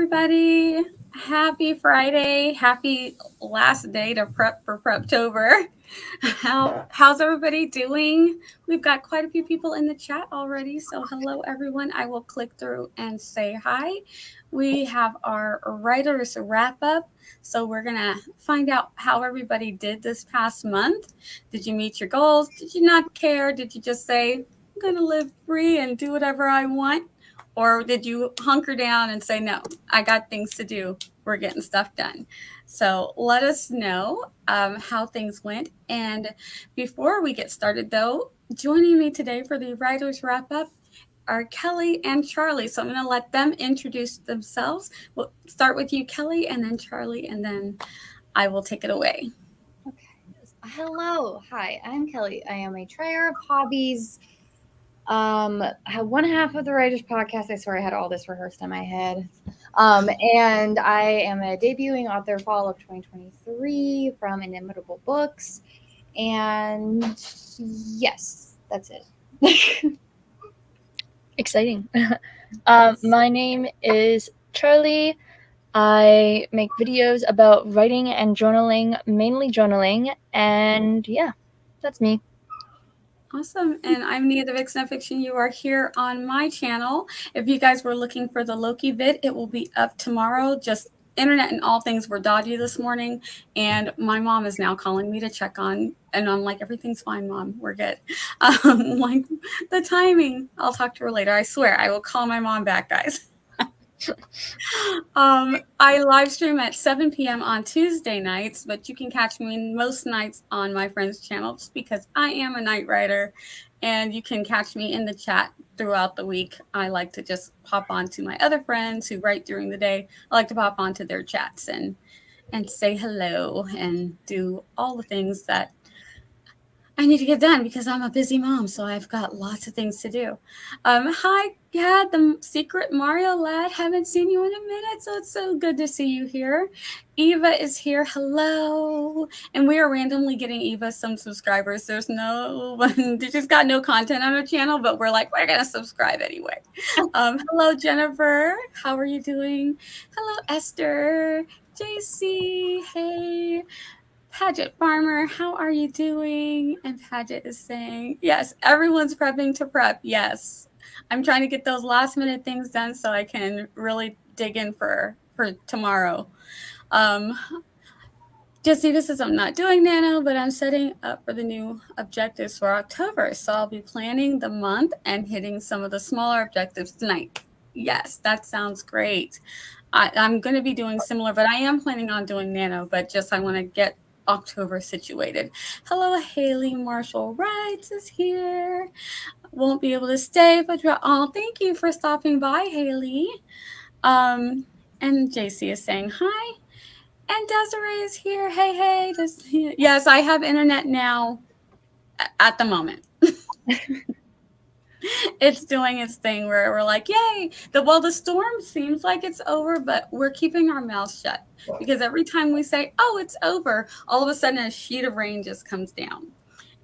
everybody. Happy Friday. Happy last day to prep for Preptober. How's everybody doing? We've got quite a few people in the chat already. So hello everyone. I will click through and say hi. We have our writers wrap up. So we're going to find out how everybody did this past month. Did you meet your goals? Did you not care? Did you just say, I'm going to live free and do whatever I want? Or did you hunker down and say, no, I got things to do. We're getting stuff done. So let us know how things went. And before we get started, though, joining me today for the Writers Wrap Up are Kelli and Charliee. So I'm going to let them introduce themselves. We'll start with you, Kelli, and then Charliee, and then I will take it away. Okay. Hello. Hi, I'm Kelli. I am a trier of hobbies. I have one half of the Writers Podcast. I swear I had all this rehearsed in my head. And I am a debuting author fall of 2023 from Inimitable Books. And yes, that's it. Exciting. My name is Charliee. I make videos about writing and journaling, mainly journaling. And yeah, that's me. Awesome. And I'm Nia the Vixen Fiction. You are here on my channel. If you guys were looking for the Loki vid, it will be up tomorrow. Just internet and all things were dodgy this morning. And my mom is now calling me to check on. And I'm like, everything's fine, Mom. We're good. Like the timing. I'll talk to her later. I swear I will call my mom back, guys. I live stream at 7 p.m. on Tuesday nights, but you can catch me most nights on my friend's channel just because I am a night writer, and you can catch me in the chat throughout the week. I like to just pop on to my other friends who write during the day. I like to pop onto their chats and say hello and do all the things that I need to get done because I'm a busy mom, so I've got lots of things to do. Hi, Gad, the secret Mario lad. Haven't seen you in a minute, so it's so good to see you here. Eva is here. Hello. And we are randomly getting Eva some subscribers. There's just got no content on her channel, but we're like, we're going to subscribe anyway. Hello, Jennifer. How are you doing? Hello, Esther. JC. Hey. Paget Farmer, how are you doing? And Paget is saying, yes, everyone's prepping to prep. Yes. I'm trying to get those last minute things done so I can really dig in for tomorrow. Jessica says I'm not doing nano, but I'm setting up for the new objectives for October. So I'll be planning the month and hitting some of the smaller objectives tonight. Yes, that sounds great. I'm going to be doing similar, but I am planning on doing nano, but just I want to get October situated. Hello, Haley Marshall Wright is here. Won't be able to stay, but thank you for stopping by, Haley. And JC is saying hi. And Desiree is here. Hey. Yes, I have internet now at the moment. It's doing its thing where we're like, yay. The storm seems like it's over, but we're keeping our mouths shut because every time we say, oh, it's over, all of a sudden a sheet of rain just comes down.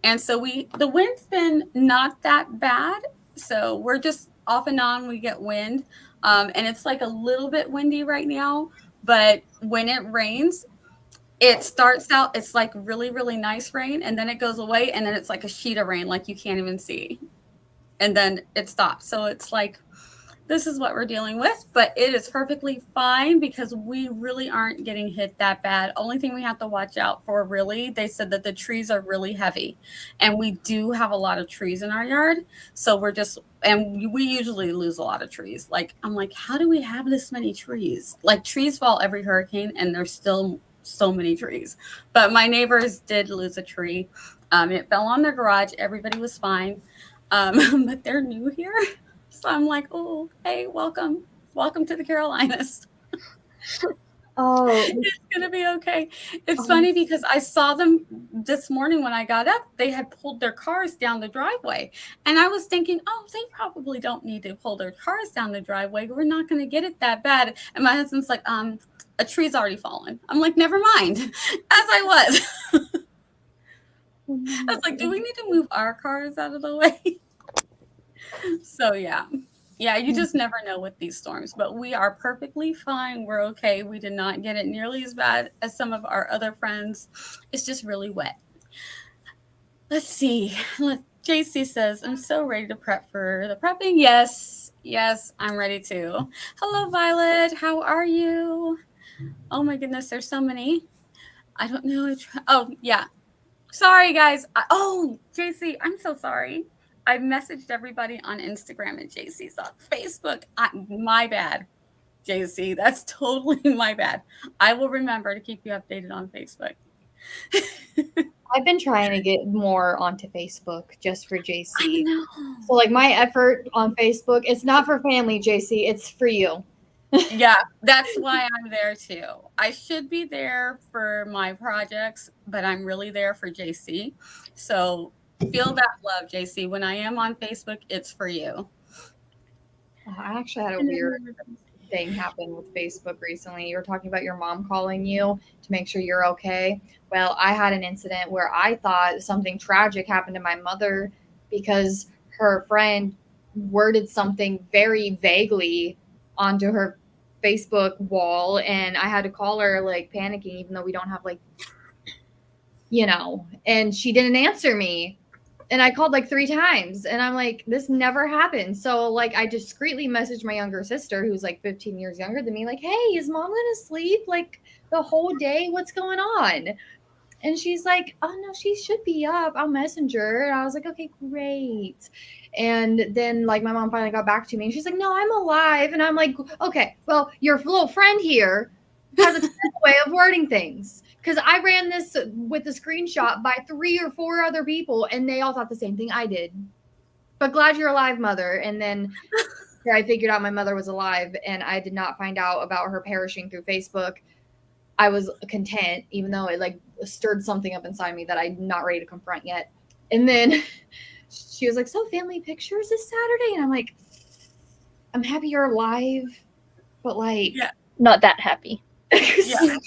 And so the wind's been not that bad. So we're just off and on, we get wind. And it's like a little bit windy right now, but when it rains, it starts out, it's like really, really nice rain, and then it goes away, and then it's like a sheet of rain, like you can't even see. And then it stops. So it's like, this is what we're dealing with, but it is perfectly fine because we really aren't getting hit that bad. Only thing we have to watch out for, really, they said that the trees are really heavy, and we do have a lot of trees in our yard. So we usually lose a lot of trees. Like, I'm like, how do we have this many trees? Like, trees fall every hurricane, and there's still so many trees. But my neighbors did lose a tree. It fell on their garage. Everybody was fine. But they're new here. So I'm like, oh, hey, welcome to the Carolinas. Oh, it's going to be okay. It's funny because I saw them this morning when I got up. They had pulled their cars down the driveway. And I was thinking, oh, they probably don't need to pull their cars down the driveway. We're not going to get it that bad. And my husband's like, a tree's already fallen. I'm like, never mind. As I was. I was like, do we need to move our cars out of the way? So, yeah. Yeah, you just never know with these storms, but we are perfectly fine. We're okay. We did not get it nearly as bad as some of our other friends. It's just really wet. Let's see. JC says, I'm so ready to prep for the prepping. Yes, I'm ready too. Hello, Violet. How are you? Oh my goodness, there's so many. I don't know. Oh, yeah. Sorry, guys. JC, I'm so sorry. I messaged everybody on Instagram and JC's on Facebook. My bad, JC. That's totally my bad. I will remember to keep you updated on Facebook. I've been trying to get more onto Facebook just for JC. I know. So like my effort on Facebook, it's not for family, JC. It's for you. Yeah, that's why I'm there too. I should be there for my projects, but I'm really there for JC. So feel that love, JC. When I am on Facebook, it's for you. I actually had a weird thing happen with Facebook recently. You were talking about your mom calling you to make sure you're okay. Well, I had an incident where I thought something tragic happened to my mother because her friend worded something very vaguely onto her Facebook wall, and I had to call her like panicking, even though we don't have and she didn't answer me. And I called like 3 times, and I'm like, this never happened. So like I discreetly messaged my younger sister, who's like 15 years younger than me, like, hey, is mom gonna sleep like the whole day? What's going on? And she's like, oh no, she should be up. I'll message her. And I was like, okay, great. And then like my mom finally got back to me, and she's like, no, I'm alive. And I'm like, okay, well, your little friend here has a terrible way of wording things. Because I ran this with a screenshot by 3 or 4 other people, and they all thought the same thing I did. But glad you're alive, mother. And then I figured out my mother was alive, and I did not find out about her perishing through Facebook. I was content, even though it like stirred something up inside me that I'm not ready to confront yet. And then she was like, so family pictures this Saturday? And I'm like, I'm happy you're alive, but like, yeah. Not that happy. Yeah.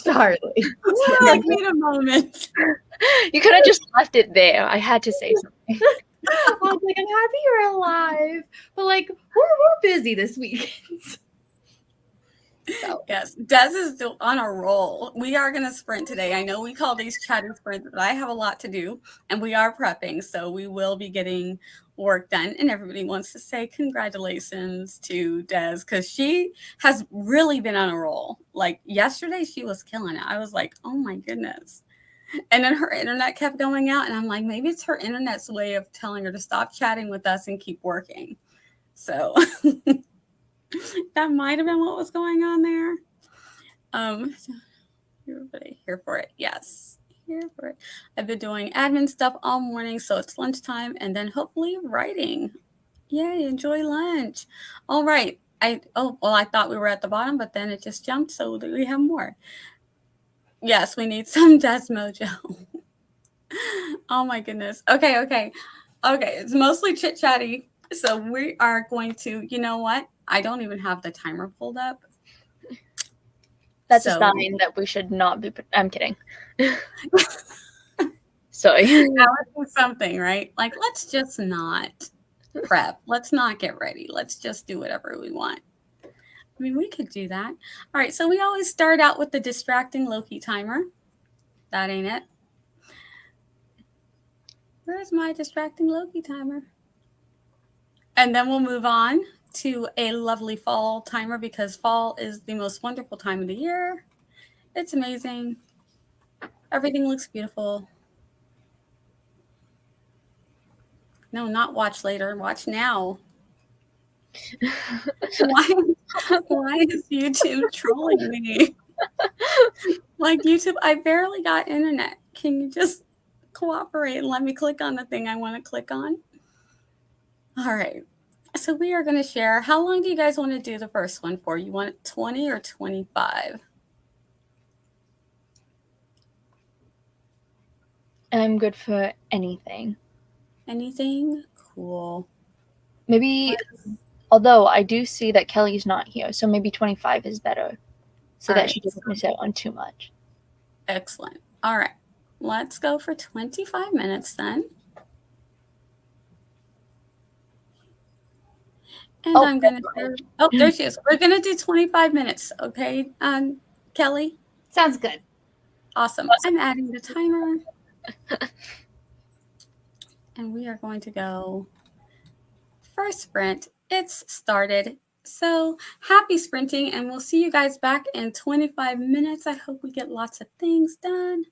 Charliee. Like, need a moment. You could have just left it there. I had to say something. I was like, I'm happy you're alive, but like, we're busy this weekend. So. Yes, Des is still on a roll. We are going to sprint today. I know we call these chatty sprints, but I have a lot to do, and we are prepping, so we will be getting work done. And everybody wants to say congratulations to Des, because she has really been on a roll. Like yesterday, she was killing it. I was like, oh my goodness. And then her internet kept going out, and I'm like, maybe it's her internet's way of telling her to stop chatting with us and keep working. So that might have been what was going on there. Everybody here for it. Yes, here for it. I've been doing admin stuff all morning, so it's lunchtime, and then hopefully writing. Yay, enjoy lunch. All right. I thought we were at the bottom, but then it just jumped, so we have more. Yes, we need some Des Mojo. Oh my goodness. Okay. It's mostly chit chatty. So we are going to, you know what? I don't even have the timer pulled up. That's a sign that we should not be. I'm kidding. Sorry. That would be something, right? Like, let's just not prep. Let's not get ready. Let's just do whatever we want. I mean, we could do that. All right. So we always start out with the distracting Loki timer. That ain't it. Where's my distracting Loki timer? And then we'll move on to a lovely fall timer, because fall is the most wonderful time of the year. It's amazing. Everything looks beautiful. No, not watch later. Watch now. Why is YouTube trolling me? Like, YouTube, I barely got internet. Can you just cooperate and let me click on the thing I want to click on? All right. So we are going to share. How long do you guys want to do the first one for? You want it 20 or 25? I'm good for anything. Anything? Cool. Maybe, although I do see that Kelly's not here, so maybe 25 is better, so that she doesn't miss out on too much. Excellent. All right. Let's go for 25 minutes then. And Oh, I'm going to, oh, there she is. We're going to do 25 minutes. Okay, Kelly? Sounds good. Awesome. I'm adding the timer. And we are going to go first sprint. It's started. So happy sprinting, and we'll see you guys back in 25 minutes. I hope we get lots of things done.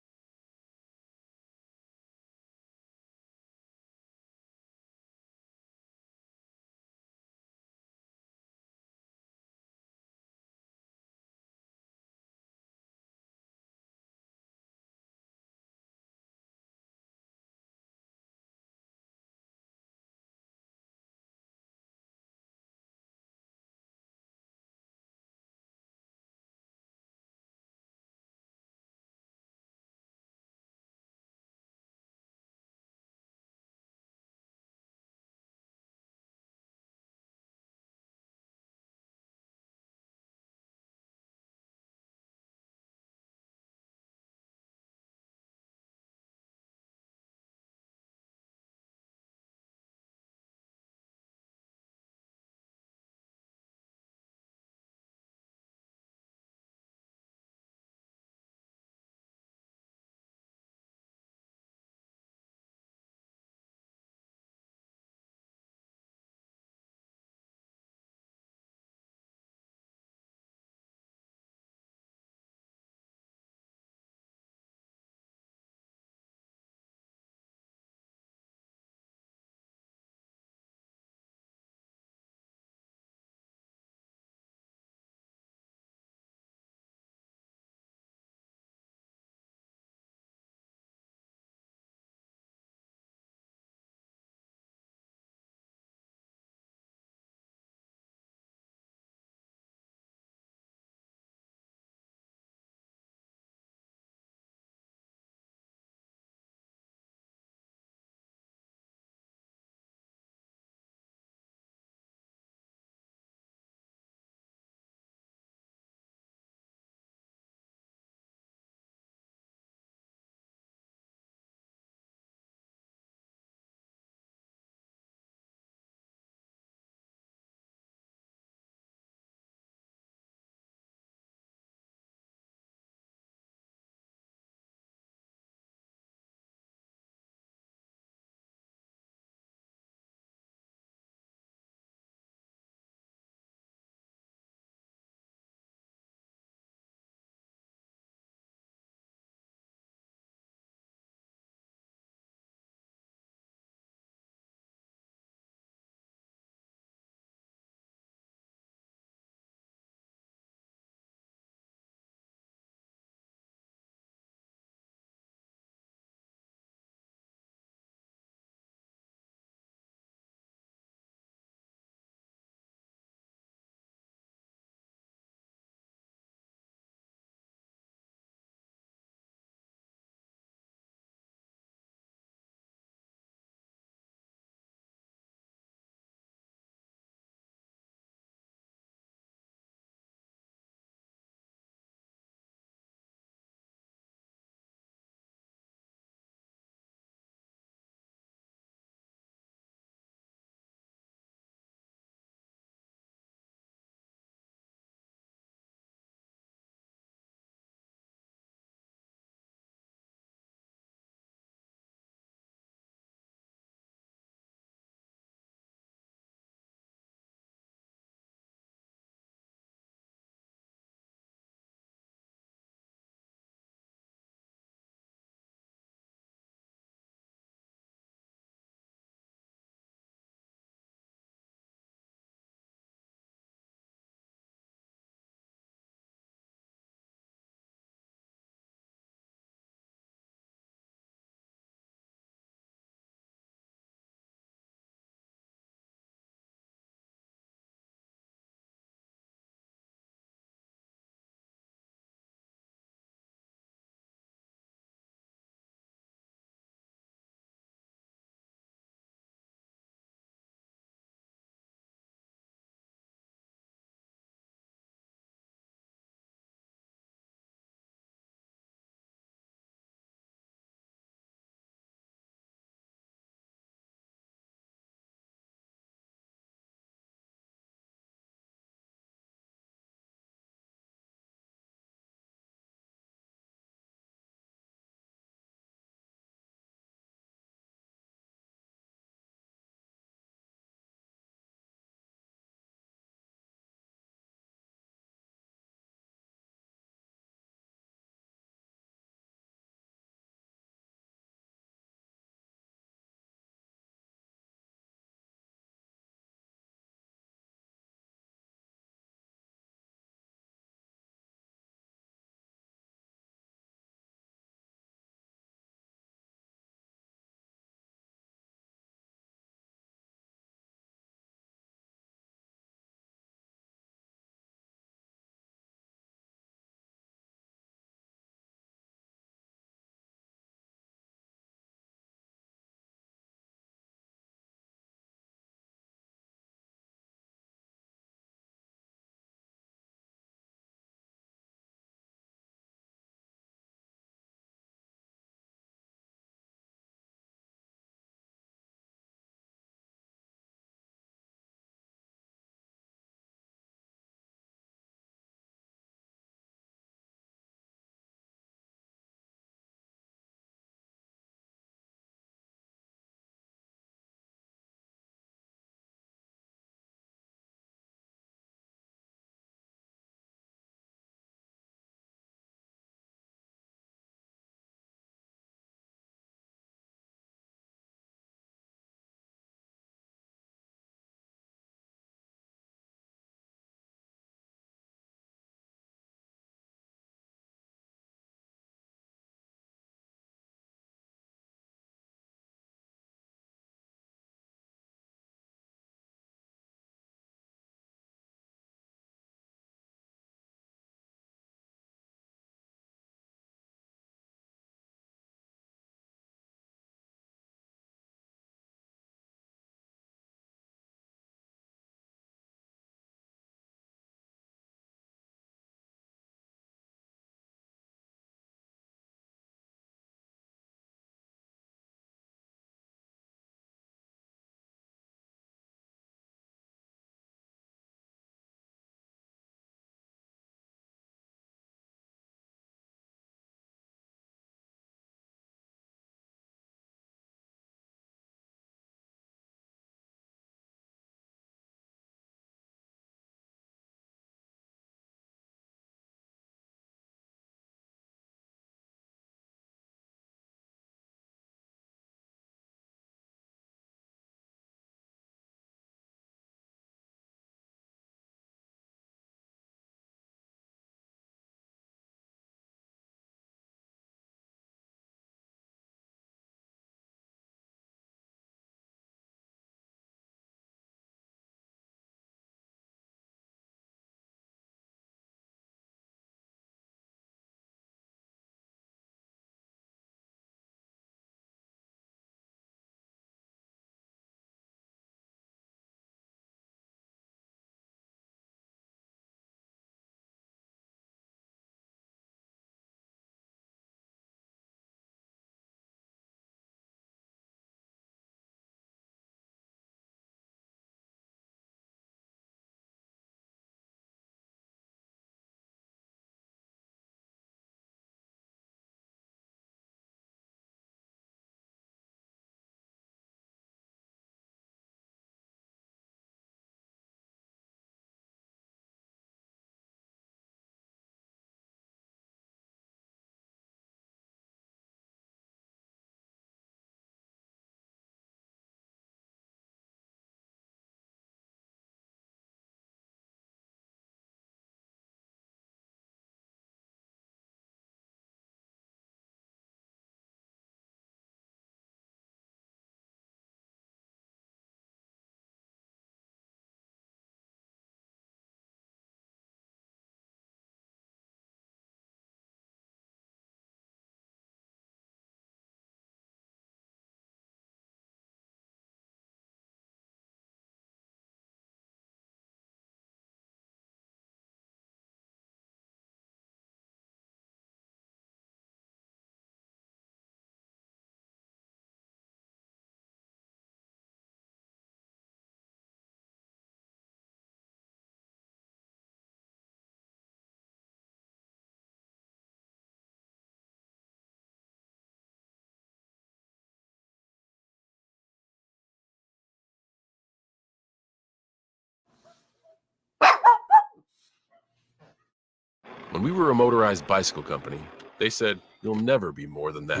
When we were a motorized bicycle company, they said, you'll never be more than that.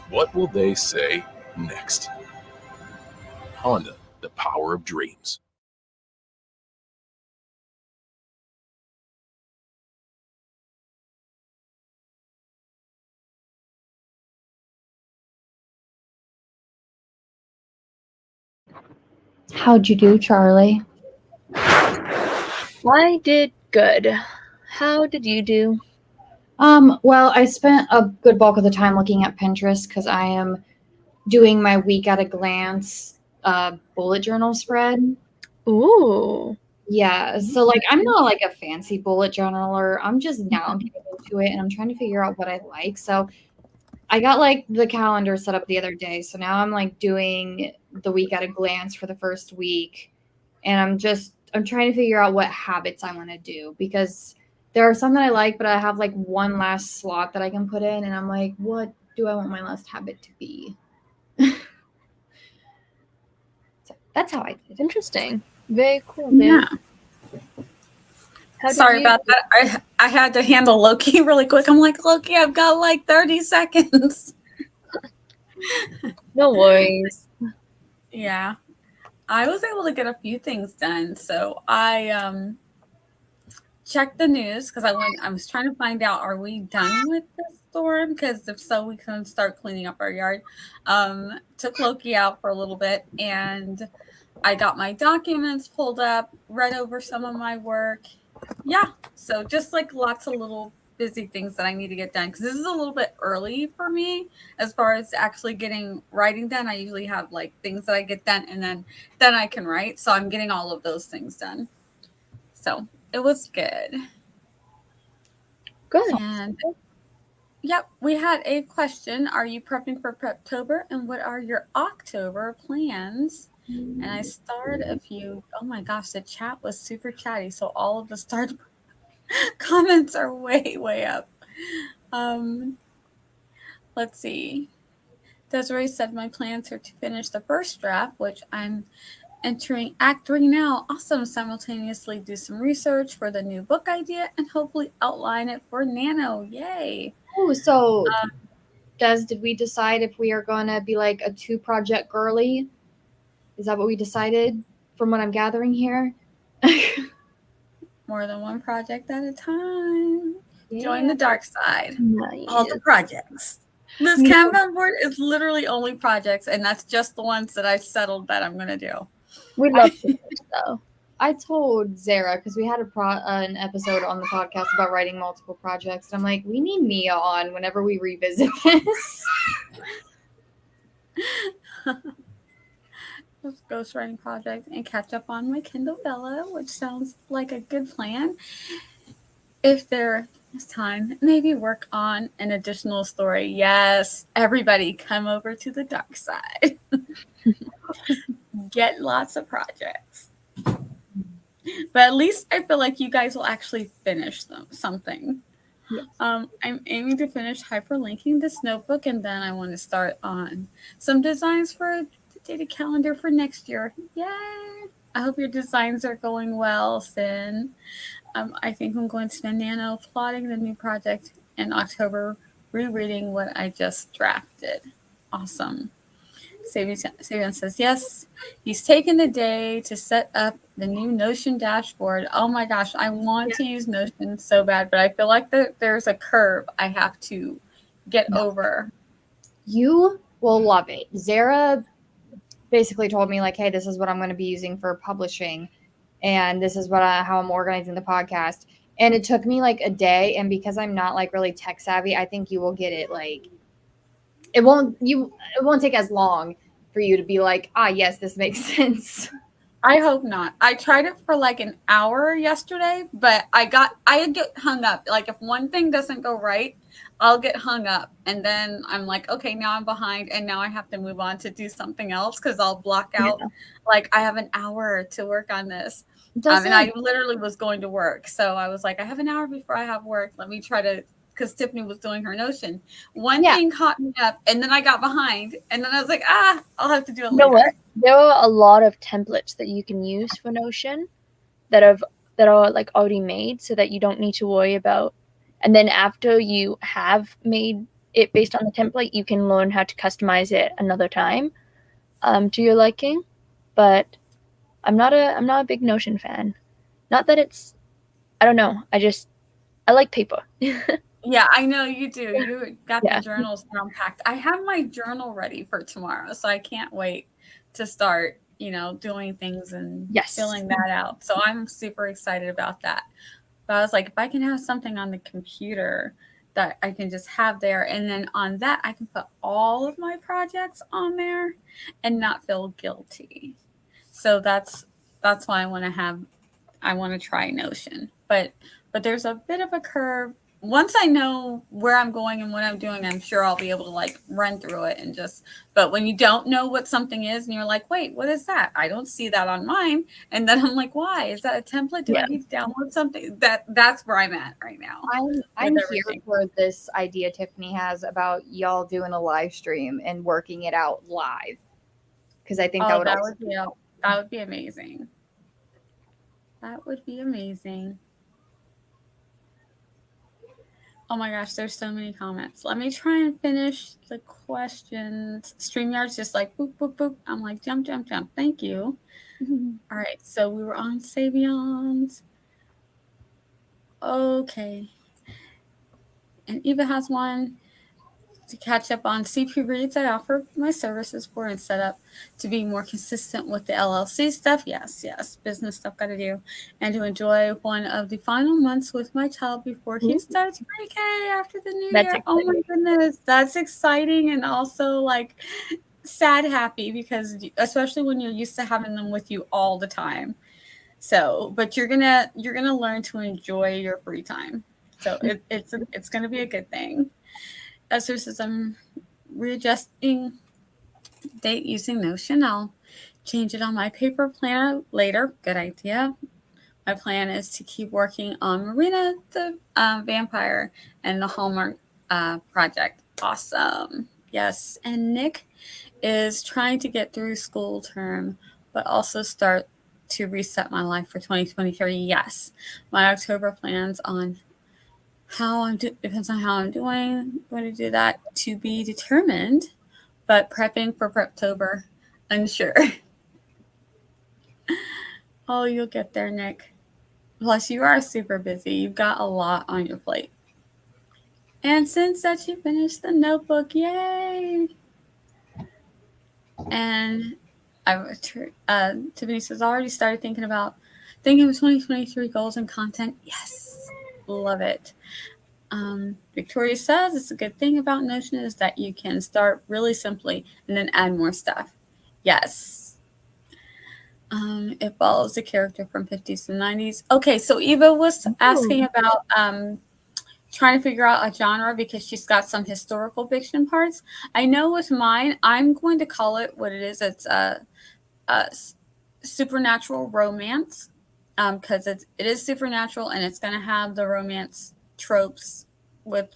What will they say next? Honda, the power of dreams. How'd you do, Charlie? I did good. How did you do? Well, I spent a good bulk of the time looking at Pinterest because I am doing my week at a glance bullet journal spread. Ooh. Yeah, so like I'm not like a fancy bullet journaler. I'm just now getting into it and I'm trying to figure out what I like. So I got like the calendar set up the other day. So now I'm like doing the week at a glance for the first week. And I'm trying to figure out what habits I want to do because there are some that I like, but I have like one last slot that I can put in and I'm like, what do I want my last habit to be? So that's how I did. Interesting. Very cool. Yeah. How Sorry did you about that. I had to handle Loki really quick. I'm like, Loki, I've got like 30 seconds. No worries. Yeah. I was able to get a few things done. So I checked the news because I was trying to find out, are we done with the storm? Because if so, we can start cleaning up our yard. Took Loki out for a little bit and I got my documents pulled up, read over some of my work. Yeah. So just like lots of little busy things that I need to get done because this is a little bit early for me as far as actually getting writing done. I usually have like things that I get done and then I can write. So I'm getting all of those things done. So it was good. Good. And yep, we had a question. Are you prepping for Preptober and what are your October plans? And I starred a few. Oh my gosh, the chat was super chatty. So all of the starred comments are way, way up. Let's see. Desiree said my plans are to finish the first draft, which I'm entering Act 3 now. Awesome. Simultaneously do some research for the new book idea and hopefully outline it for Nano. Yay. Oh, so did we decide if we are going to be like a 2-project girly? Is that what we decided from what I'm gathering here? More than one project at a time. Yeah. Join the dark side. Nice. All the projects. This Kanban board is literally only projects, and that's just the ones that I settled that I'm going to do. We love it though. I told Zara because we had an episode on the podcast about writing multiple projects. And I'm like, we need Mia on whenever we revisit this. Ghostwriting project and catch up on my Kindle Bella, which sounds like a good plan. If there is time, maybe work on an additional story. Yes, everybody come over to the dark side. Get lots of projects. But at least I feel like you guys will actually finish something. Yes. I'm aiming to finish hyperlinking this notebook, and then I want to start on some designs for the data calendar for next year. Yay! I hope your designs are going well, Sin. I think I'm going to spend Nano plotting the new project in October, rereading what I just drafted. Awesome. Sabian says, yes, he's taken the day to set up the new Notion dashboard. Oh my gosh, I want to use Notion so bad, but I feel like there's a curve I have to get over. You will love it. Zara basically told me like, hey, this is what I'm going to be using for publishing. And this is how I'm organizing the podcast. And it took me like a day. And because I'm not like really tech savvy, I think you will get it. Like it won't take as long for you to be like, yes, this makes sense. I hope not. I tried it for like an hour yesterday, but I get hung up. Like if one thing doesn't go right, I'll get hung up. And then I'm like, okay, now I'm behind and now I have to move on to do something else because I'll block out like I have an hour to work on this. And I literally was going to work. So I was like, I have an hour before I have work. Let me try to, because Tiffany was doing her Notion. One thing caught me up and then I got behind and then I was like, I'll have to do it later. You know what? there are a lot of templates that you can use for Notion that are like already made, so that you don't need to worry about. And then after you have made it based on the template, you can learn how to customize it another time to your liking. But I'm not a big Notion fan. Not that it's, I don't know. I like paper. Yeah, I know you do. You got Yeah. the journals down packed. I have my journal ready for tomorrow, so I can't wait to start, doing things and Yes. filling that out. So I'm super excited about that. But I was like, if I can have something on the computer that I can just have there, and then on that I can put all of my projects on there and not feel guilty. So that's why I want to try Notion. But there's a bit of a curve. Once I know where I'm going and what I'm doing, I'm sure I'll be able to like run through it and just, but when you don't know what something is and you're like, wait, what is that? I don't see that on mine. And then I'm like, why? Is that a template? Do I need to download something? That's where I'm at right now. I'm here for this idea Tiffany has about y'all doing a live stream and working it out live. Because I think that would be amazing. That would be amazing. Oh my gosh, there's so many comments. Let me try and finish the questions. StreamYard's just like boop, boop, boop. I'm like, jump, jump, jump. Thank you. All right, so we were on Savion's. Okay. And Eva has one to catch up on CP reads I offer my services for and set up to be more consistent with the LLC stuff. Yes, business stuff got to do. And to enjoy one of the final months with my child before he starts pre-K after the new year. Oh my goodness, that's exciting, and also like sad happy, because especially when you're used to having them with you all the time. So, but you're gonna learn to enjoy your free time. So it's gonna be a good thing. Esther says, I'm readjusting date using Notion. I'll change it on my paper planner later. Good idea. My plan is to keep working on Marina the Vampire and the Hallmark project. Awesome. Yes. And Nick is trying to get through school term, but also start to reset my life for 2023. Yes. My October plans on depends on how I'm doing. I'm going to do that to be determined, but prepping for Preptober, unsure. Oh, you'll get there, Nick. Plus, you are super busy. You've got a lot on your plate. And since that you finished the notebook, yay! And Tiffany says, already started thinking of 2023 goals and content. Yes, love it. Victoria says it's a good thing about Notion is that you can start really simply and then add more stuff. Yes. It follows the character from 50s to 90s. Okay, so Eva was asking about trying to figure out a genre because she's got some historical fiction parts. I know with mine, I'm going to call it what it is. It's a supernatural romance, because it is supernatural and it's going to have the romance tropes with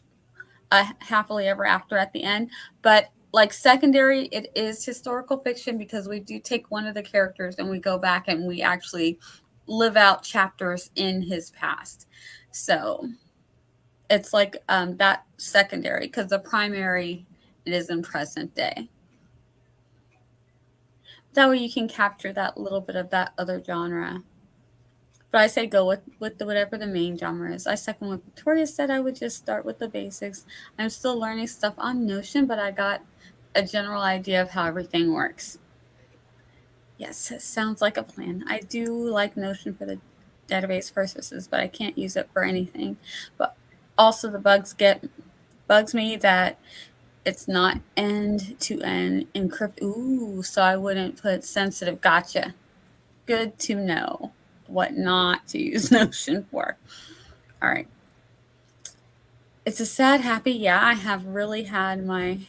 a happily ever after at the end. But like secondary, it is historical fiction because we do take one of the characters and we go back and we actually live out chapters in his past. So it's like that secondary, because the primary, it is in present day. That way you can capture that little bit of that other genre. But I say go with whatever the main genre is. I second what Victoria said. I would just start with the basics. I'm still learning stuff on Notion, but I got a general idea of how everything works. Yes, it sounds like a plan. I do like Notion for the database purposes, but I can't use it for anything. But also the bugs me that it's not end-to-end encrypt. Ooh, so I wouldn't put sensitive. Gotcha. Good to know what not to use Notion for. All right. It's a sad happy. Yeah, I have really had my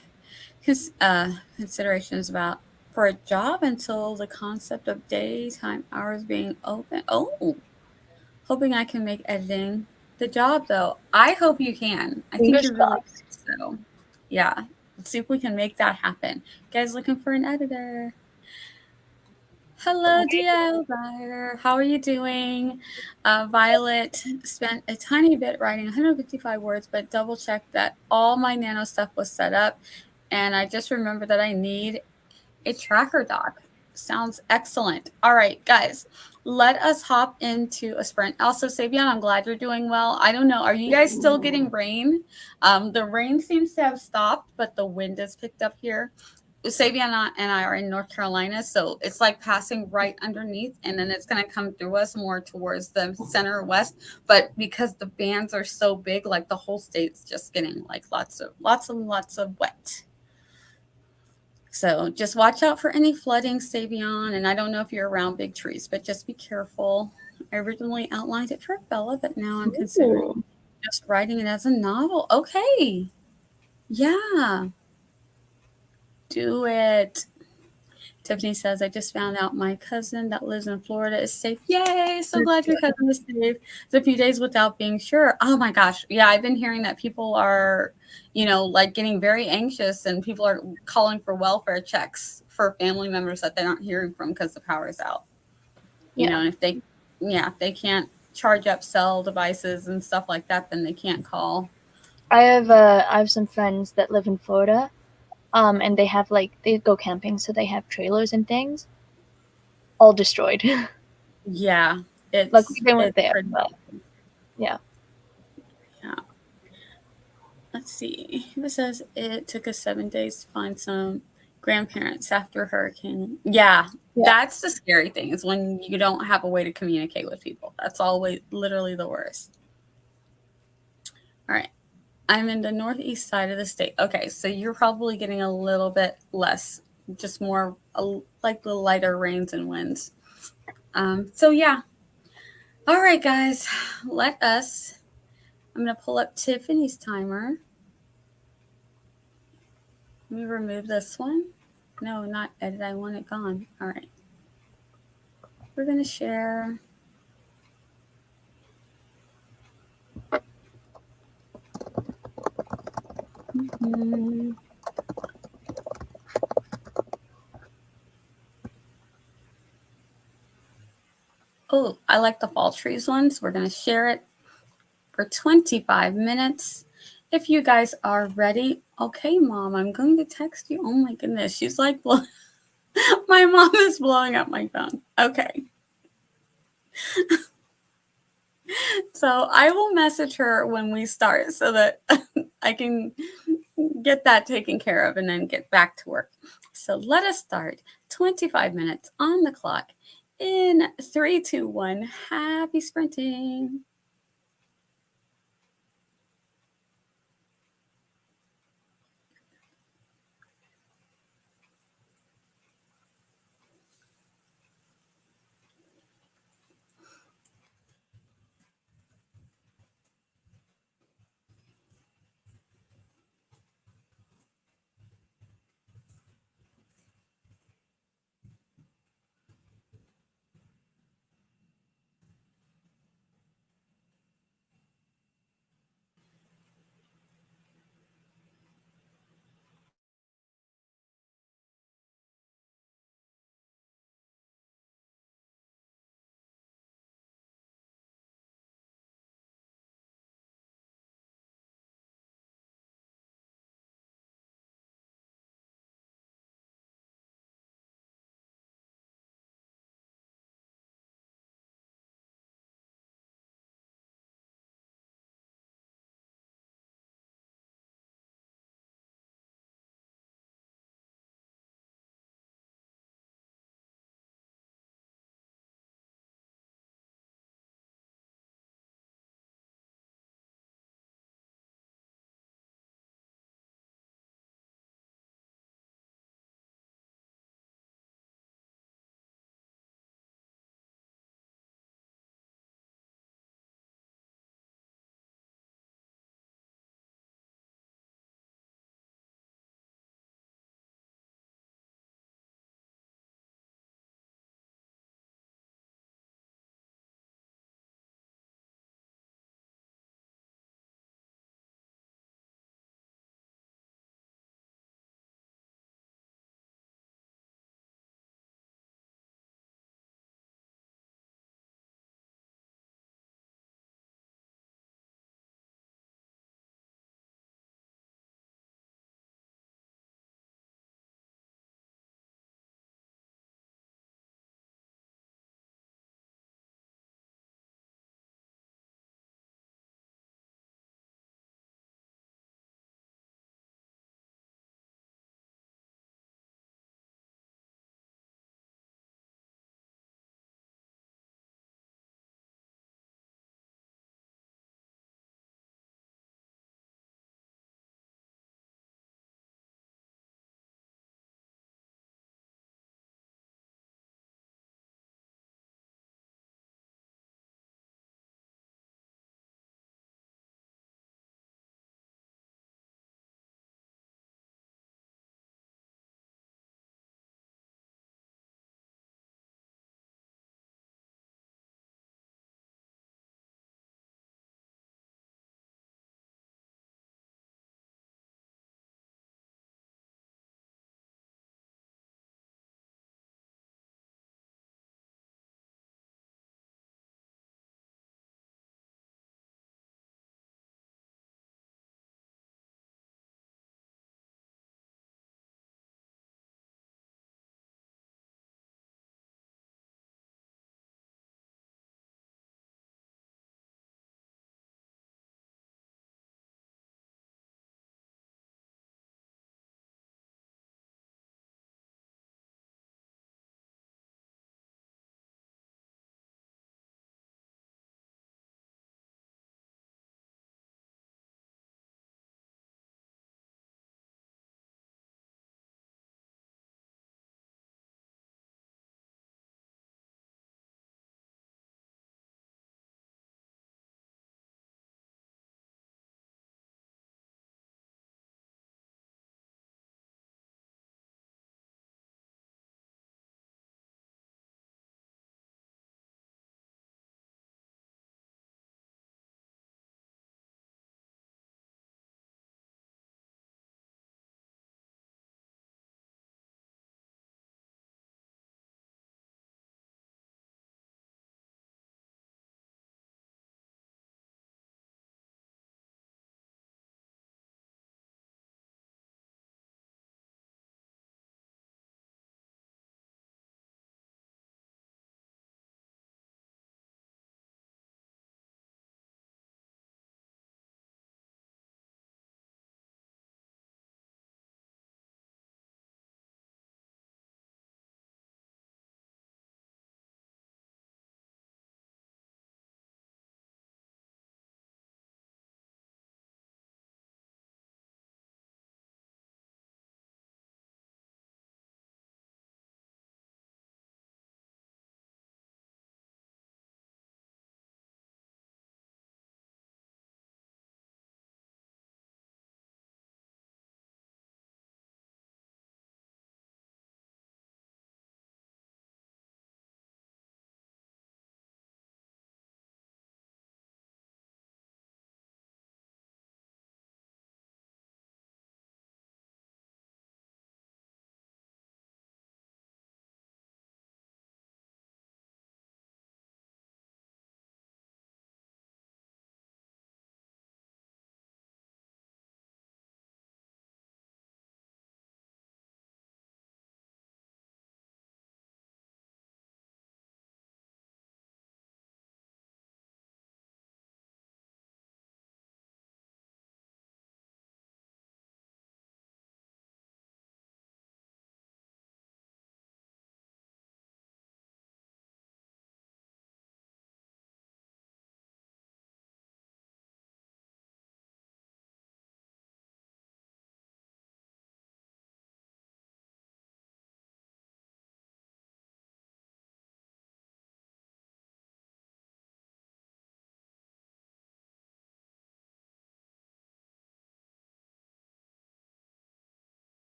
considerations about for a job until the concept of daytime hours being open. Oh, hoping I can make editing the job, though. I hope you can. I think you're really good. So, yeah. Let's see if we can make that happen. You guys looking for an editor? Hello, DL. How are you doing? Violet spent a tiny bit writing 155 words, but double checked that all my nano stuff was set up. And I just remembered that I need a tracker doc. Sounds excellent. All right, guys, let us hop into a sprint. Also, Sabian, I'm glad you're doing well. I don't know. Are you guys still getting rain? The rain seems to have stopped, but the wind has picked up here. Sabian and I are in North Carolina, so it's like passing right underneath, and then it's going to come through us more towards the center west. But because the bands are so big, like the whole state's just getting like lots of wet. So just watch out for any flooding, Savion. And I don't know if you're around big trees, but just be careful. I originally outlined it for Bella, but now I'm considering just writing it as a novel. Okay. Yeah. Do it. Tiffany says, I just found out my cousin that lives in Florida is safe. Yay. So glad your cousin is safe. It's a few days without being sure. Oh my gosh. Yeah, I've been hearing that people are, like getting very anxious and people are calling for welfare checks for family members that they're not hearing from because the power is out. And if they can't charge up cell devices and stuff like that, then they can't call. I have some friends that live in Florida, and they have they go camping, so they have trailers and things, all destroyed. Yeah, Luckily they weren't there, but yeah. Let's see. It says it took us 7 days to find some grandparents after hurricane. Yeah, that's the scary thing is when you don't have a way to communicate with people. That's always literally the worst. All right. I'm in the northeast side of the state. Okay, so you're probably getting a little bit less, just more like the lighter rains and winds. So yeah. All right, guys. I'm going to pull up Tiffany's timer. Let me remove this one. No, not edit. I want it gone. All right. We're going to share. Mm-hmm. Oh, I like the fall trees ones. We're going to share it for 25 minutes. If you guys are ready. Okay, Mom, I'm going to text you. Oh my goodness. She's like, my mom is blowing up my phone. Okay. So I will message her when we start so that I can get that taken care of and then get back to work. So let us start. 25 minutes on the clock in 3, 2, 1. Happy sprinting.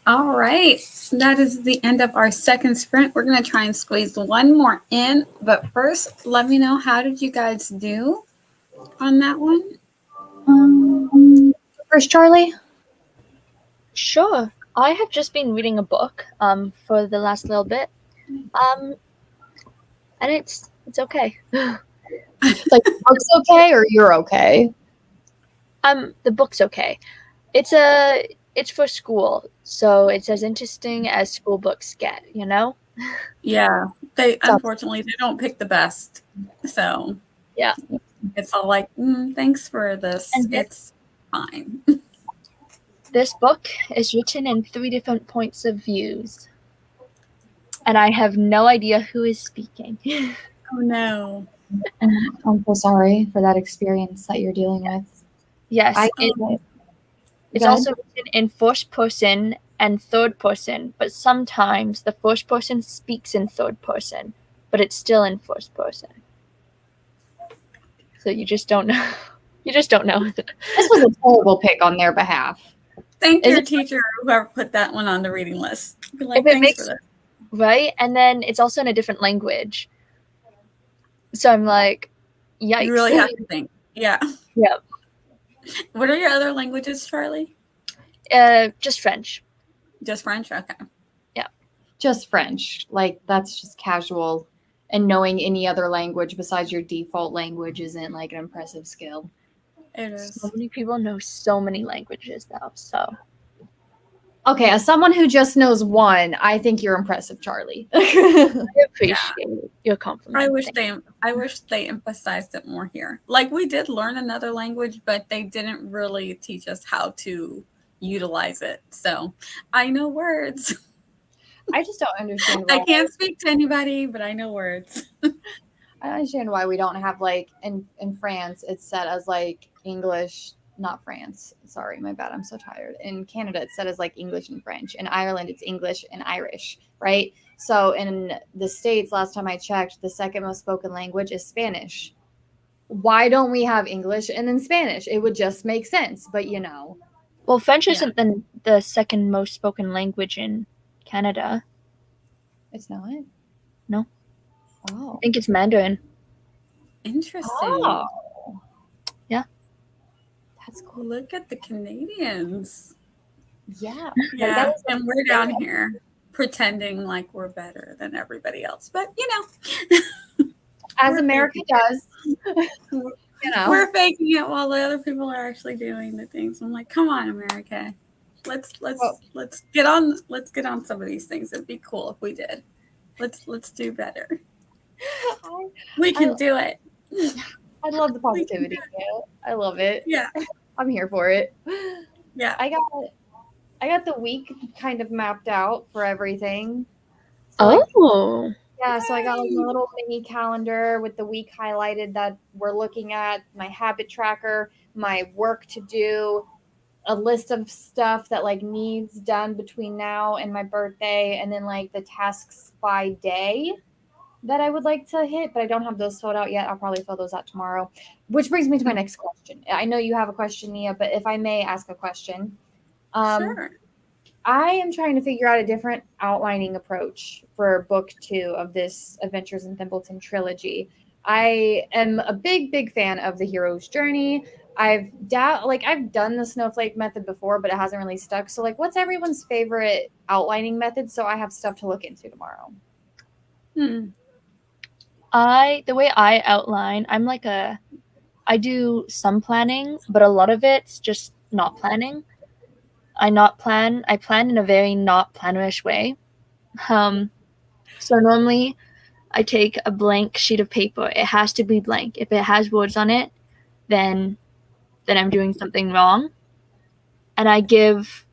All right. That is the end of our second sprint. We're going to try and squeeze one more in. But first, let me know, how did you guys do on that one? First, Charlie. Sure. I have just been reading a book for the last little bit. And it's okay. Like, the book's okay or you're okay? The book's okay. It's for school, so it's as interesting as school books get, you know? Yeah. Unfortunately, they don't pick the best. So, yeah. It's all like, thanks for this. And it's fine. This book is written in 3 different points of views. And I have no idea who is speaking. Oh, no. I'm so sorry for that experience that you're dealing with. Yes. It's also written in first person and third person, but sometimes the first person speaks in third person, but it's still in first person. So you just don't know. You just don't know. This was a terrible pick on their behalf. Thank your teacher or whoever put that one on the reading list. Be like, thanks for this. Right? And then it's also in a different language. So I'm like, yikes. You really have to think. Yeah. Yep. What are your other languages, Charlie? Just French. Just French? Okay. Yeah. Just French. Like, that's just casual. And knowing any other language besides your default language isn't like an impressive skill. It is. So many people know so many languages though, so. Okay, as someone who just knows one, I think you're impressive, Charlie. I appreciate your compliment. I wish they emphasized it more here. Like, we did learn another language, but they didn't really teach us how to utilize it. So I know words. I just don't understand why. I can't speak to anybody, but I know words. I don't understand why we don't have, like, in France, it's set as like English, not France. Sorry, my bad. I'm so tired. In Canada, it's set as like English and French. In Ireland, it's English and Irish, right? So in the States, last time I checked, the second most spoken language is Spanish. Why don't we have English and then Spanish? It would just make sense, but you know. Well, French isn't the second most spoken language in Canada. It's not? No. Oh. I think it's Mandarin. Interesting. Oh. Yeah. That's cool. Look at the Canadians. Yeah. Yeah. And we're down here pretending like we're better than everybody else. But, you know. As America does. You know. We're faking it while the other people are actually doing the things. I'm like, come on, America. Let's get on some of these things. It'd be cool if we did. Let's do better. We can do it. I love the positivity. I love it. Yeah. I'm here for it. Yeah. I got the week kind of mapped out for everything. So Oh. so I got like a little mini calendar with the week highlighted that we're looking at, my habit tracker, my work to do, a list of stuff that like needs done between now and my birthday, and then like the tasks by day that I would like to hit, but I don't have those filled out yet. I'll probably fill those out tomorrow. Which brings me to my next question. I know you have a question, Nia, but if I may ask a question. Sure. I am trying to figure out a different outlining approach for book 2 of this Adventures in Thimbleton trilogy. I am a big fan of the hero's journey. I've done the snowflake method before, but it hasn't really stuck. So like, what's everyone's favorite outlining method? So I have stuff to look into tomorrow. The way I outline, I do some planning, but a lot of it's just not planning. I plan in a very not plannerish way. So normally I take a blank sheet of paper. It has to be blank. If it has words on it, then I'm doing something wrong. And I give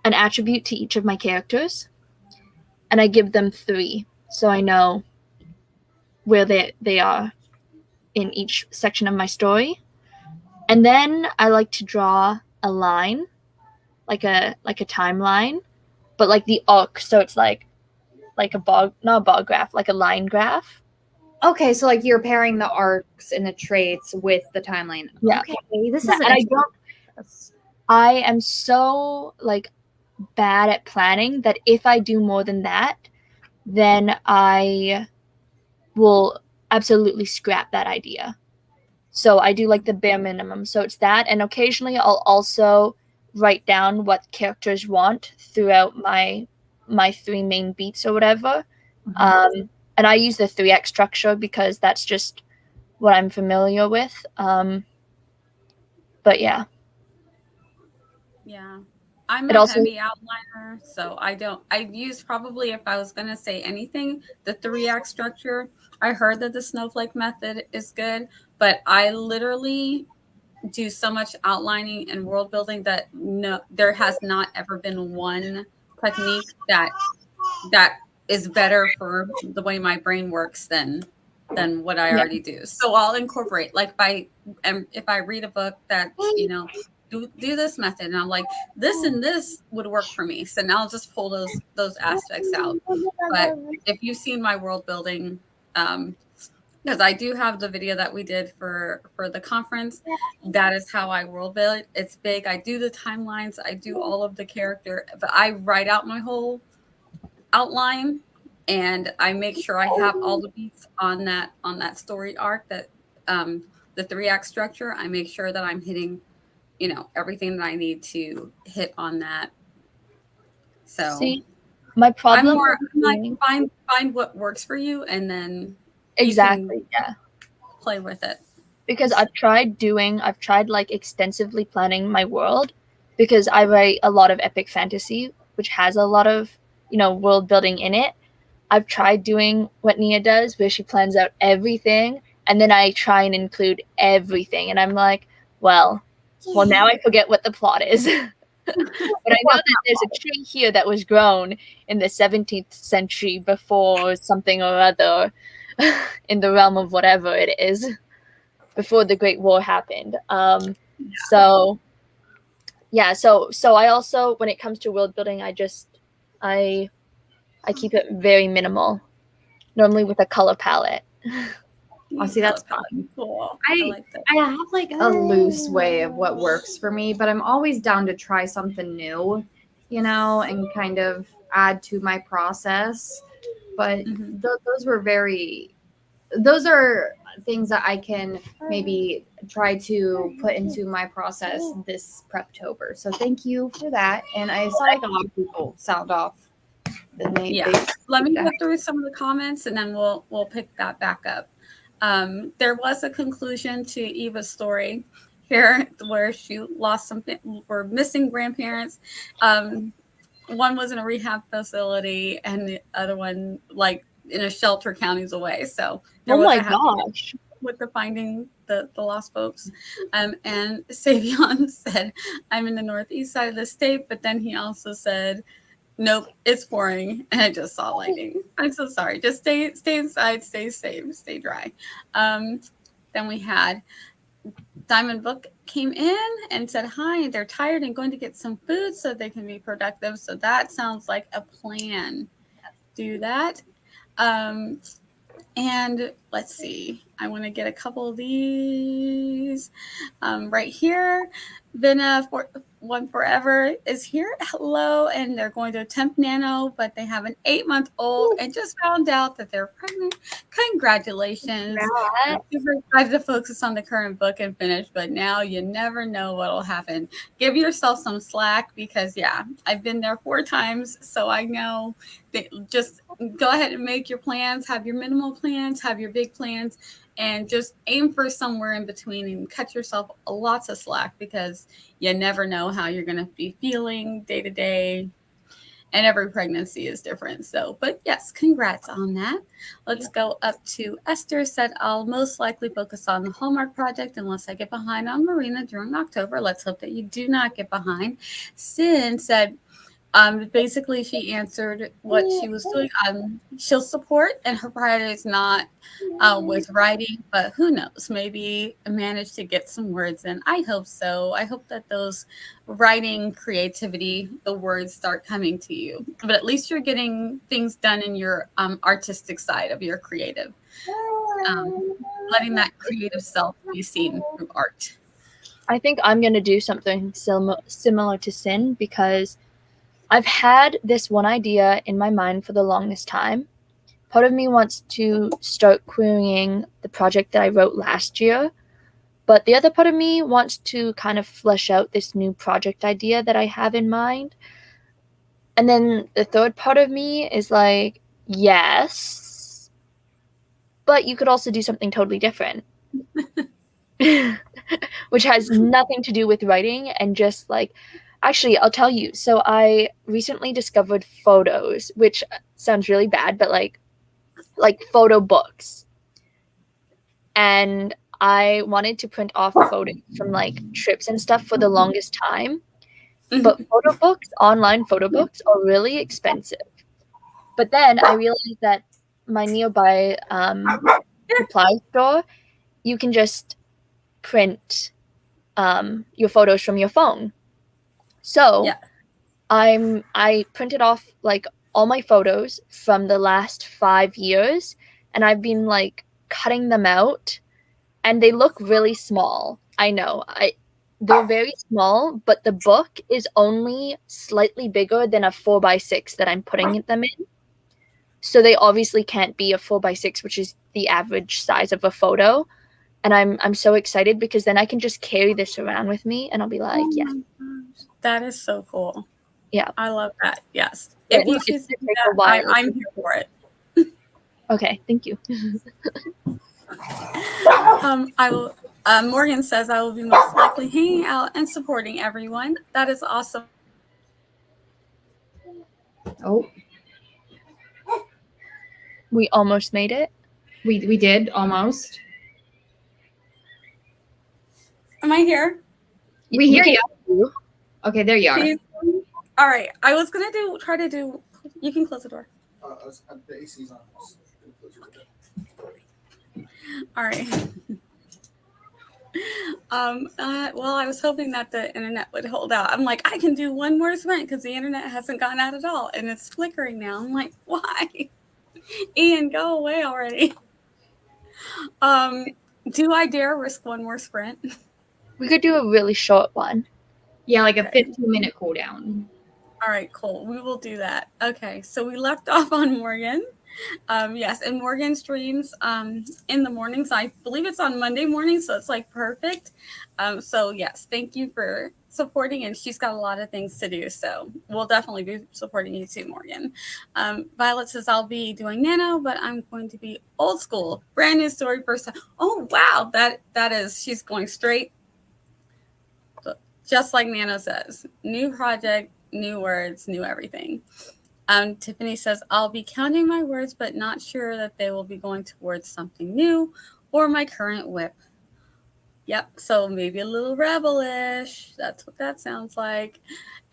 an attribute to each of my characters, and I give them 3, so I know where they are in each section of my story. And then I like to draw a line, like a timeline, but like the arc, so it's like not a bar graph, like a line graph. Okay, so like you're pairing the arcs and the traits with the timeline. Yeah. Okay, this is. I am so like, bad at planning that if I do more than that, then I will absolutely scrap that idea. So I do like the bare minimum. So it's that, and occasionally I'll also write down what characters want throughout my 3 main beats or whatever. And I use the 3x structure because that's just what I'm familiar with. But yeah. Yeah. I'm It a also heavy outliner, so I use probably, if I was going to say anything, the 3-act structure. I heard that the snowflake method is good, but I literally do so much outlining and world building that there has not ever been one technique that is better for the way my brain works than what I already do. So I'll incorporate, like, if I read a book that's, do this method, and I'm like, this and this would work for me. So now I'll just pull those aspects out. But if you've seen my world building, because I do have the video that we did for the conference, that is how I world build. It's big. I do the timelines. I do all of the character, but I write out my whole outline, and I make sure I have all the beats on that story arc, that the 3-act structure. I make sure that I'm hitting, everything that I need to hit on that. So see my problem. I'm like, find what works for you, and then Exactly. Yeah. play with it. Because I've tried like extensively planning my world, because I write a lot of epic fantasy, which has a lot of, world building in it. I've tried doing what Nia does, where she plans out everything, and then I try and include everything. And I'm like, well, now I forget what the plot is. But I know that there's a tree here that was grown in the 17th century before something or other, in the realm of whatever it is, before the Great War happened. So I also, when it comes to world building, I keep it very minimal, normally with a color palette. Oh, see, that's fun. Cool. I like that. I have like a loose way of what works for me, but I'm always down to try something new, and kind of add to my process. But those are things that I can maybe try to put into my process this Preptober. So thank you for that. And I saw like a lot of people sound off. Let me go through some of the comments, and then we'll pick that back up. There was a conclusion to Eva's story here, where she lost something, or missing grandparents. One was in a rehab facility, and the other one, like, in a shelter counties away. So oh my gosh, with the finding the lost folks. And Savion said, I'm in the northeast side of the state, but then he also said, nope, it's pouring, and I just saw lightning. I'm so sorry. Just stay inside, stay safe, stay dry. Then we had Diamond Book came in and said hi, and they're tired and going to get some food so they can be productive. So that sounds like a plan. Do that. And let's see. I want to get a couple of these right here. Vina One Forever is here. Hello, and they're going to attempt nano, but they have an 8-month-old and just found out that they're pregnant. Congratulations. Super excited to focus on the current book and finish, but now you never know what will happen. Give yourself some slack, because I've been there 4 times, so I know. Just go ahead and make your plans, have your minimal plans, have your big plans, and just aim for somewhere in between, and cut yourself lots of slack, because you never know how you're going to be feeling day to day, and every pregnancy is different. So, but yes, congrats on that. Let's go up to Esther. Said, I'll most likely focus on the Hallmark project unless I get behind on Marina during October. Let's hope that you do not get behind. Sin said, basically she answered what she was doing. She'll support, and her priority is not with writing, but who knows, maybe manage to get some words in. I hope so. I hope that those writing creativity, the words start coming to you, but at least you're getting things done in your artistic side of your creative, letting that creative self be seen through art. I think I'm going to do something similar to Sin, because I've had this one idea in my mind for the longest time. Part of me wants to start querying the project that I wrote last year, but the other part of me wants to kind of flesh out this new project idea that I have in mind. And then the third part of me is like, yes, but you could also do something totally different. Which has nothing to do with writing and just like, actually, I'll tell you. So I recently discovered photos, which sounds really bad, but like photo books. And I wanted to print off photos from like trips and stuff for the longest time. But photo books, online photo books, are really expensive. But then I realized that my nearby supply store, you can just print your photos from your phone. So Yeah. I printed off like all my photos from the last 5 years, and I've been like cutting them out, and they look really small. I know. They're very small, but the book is only slightly bigger than a 4x6 that I'm putting them in. So they obviously can't be a 4x6, which is the average size of a photo. And I'm so excited because then I can just carry this around with me, and I'll be like, yeah. That is so cool. Yeah. I love that. Yes. Yeah, If you it's choose to gonna do take a that, while. I'm here for it. Okay, thank you. I will. Morgan says I will be most likely hanging out and supporting everyone. That is awesome. Oh, We almost made it. we did almost. Am I here? We hear can you. Okay, there you are. Please. All right. I was gonna try to do. You can close the door. The AC's on. All right. Well, I was hoping that the internet would hold out. I'm like, I can do one more sprint because the internet hasn't gone out at all, and it's flickering now. I'm like, why? Ian, go away already. Do I dare risk one more sprint? We could do a really short one. Yeah, like a 15-minute cooldown. All right, cool. We will do that. Okay, so we left off on Morgan. Yes, and Morgan streams in the mornings. I believe it's on Monday morning, so it's like perfect. So yes, thank you for supporting, and she's got a lot of things to do, so we'll definitely be supporting you too, Morgan. Violet says I'll be doing Nano, but I'm going to be old school, brand new story first time. Oh wow, that is, she's going straight, just like Nano says, new project, new words, new everything. Tiffany says, I'll be counting my words, but not sure that they will be going towards something new or my current whip. Yep, so maybe a little rebel-ish. That's what that sounds like.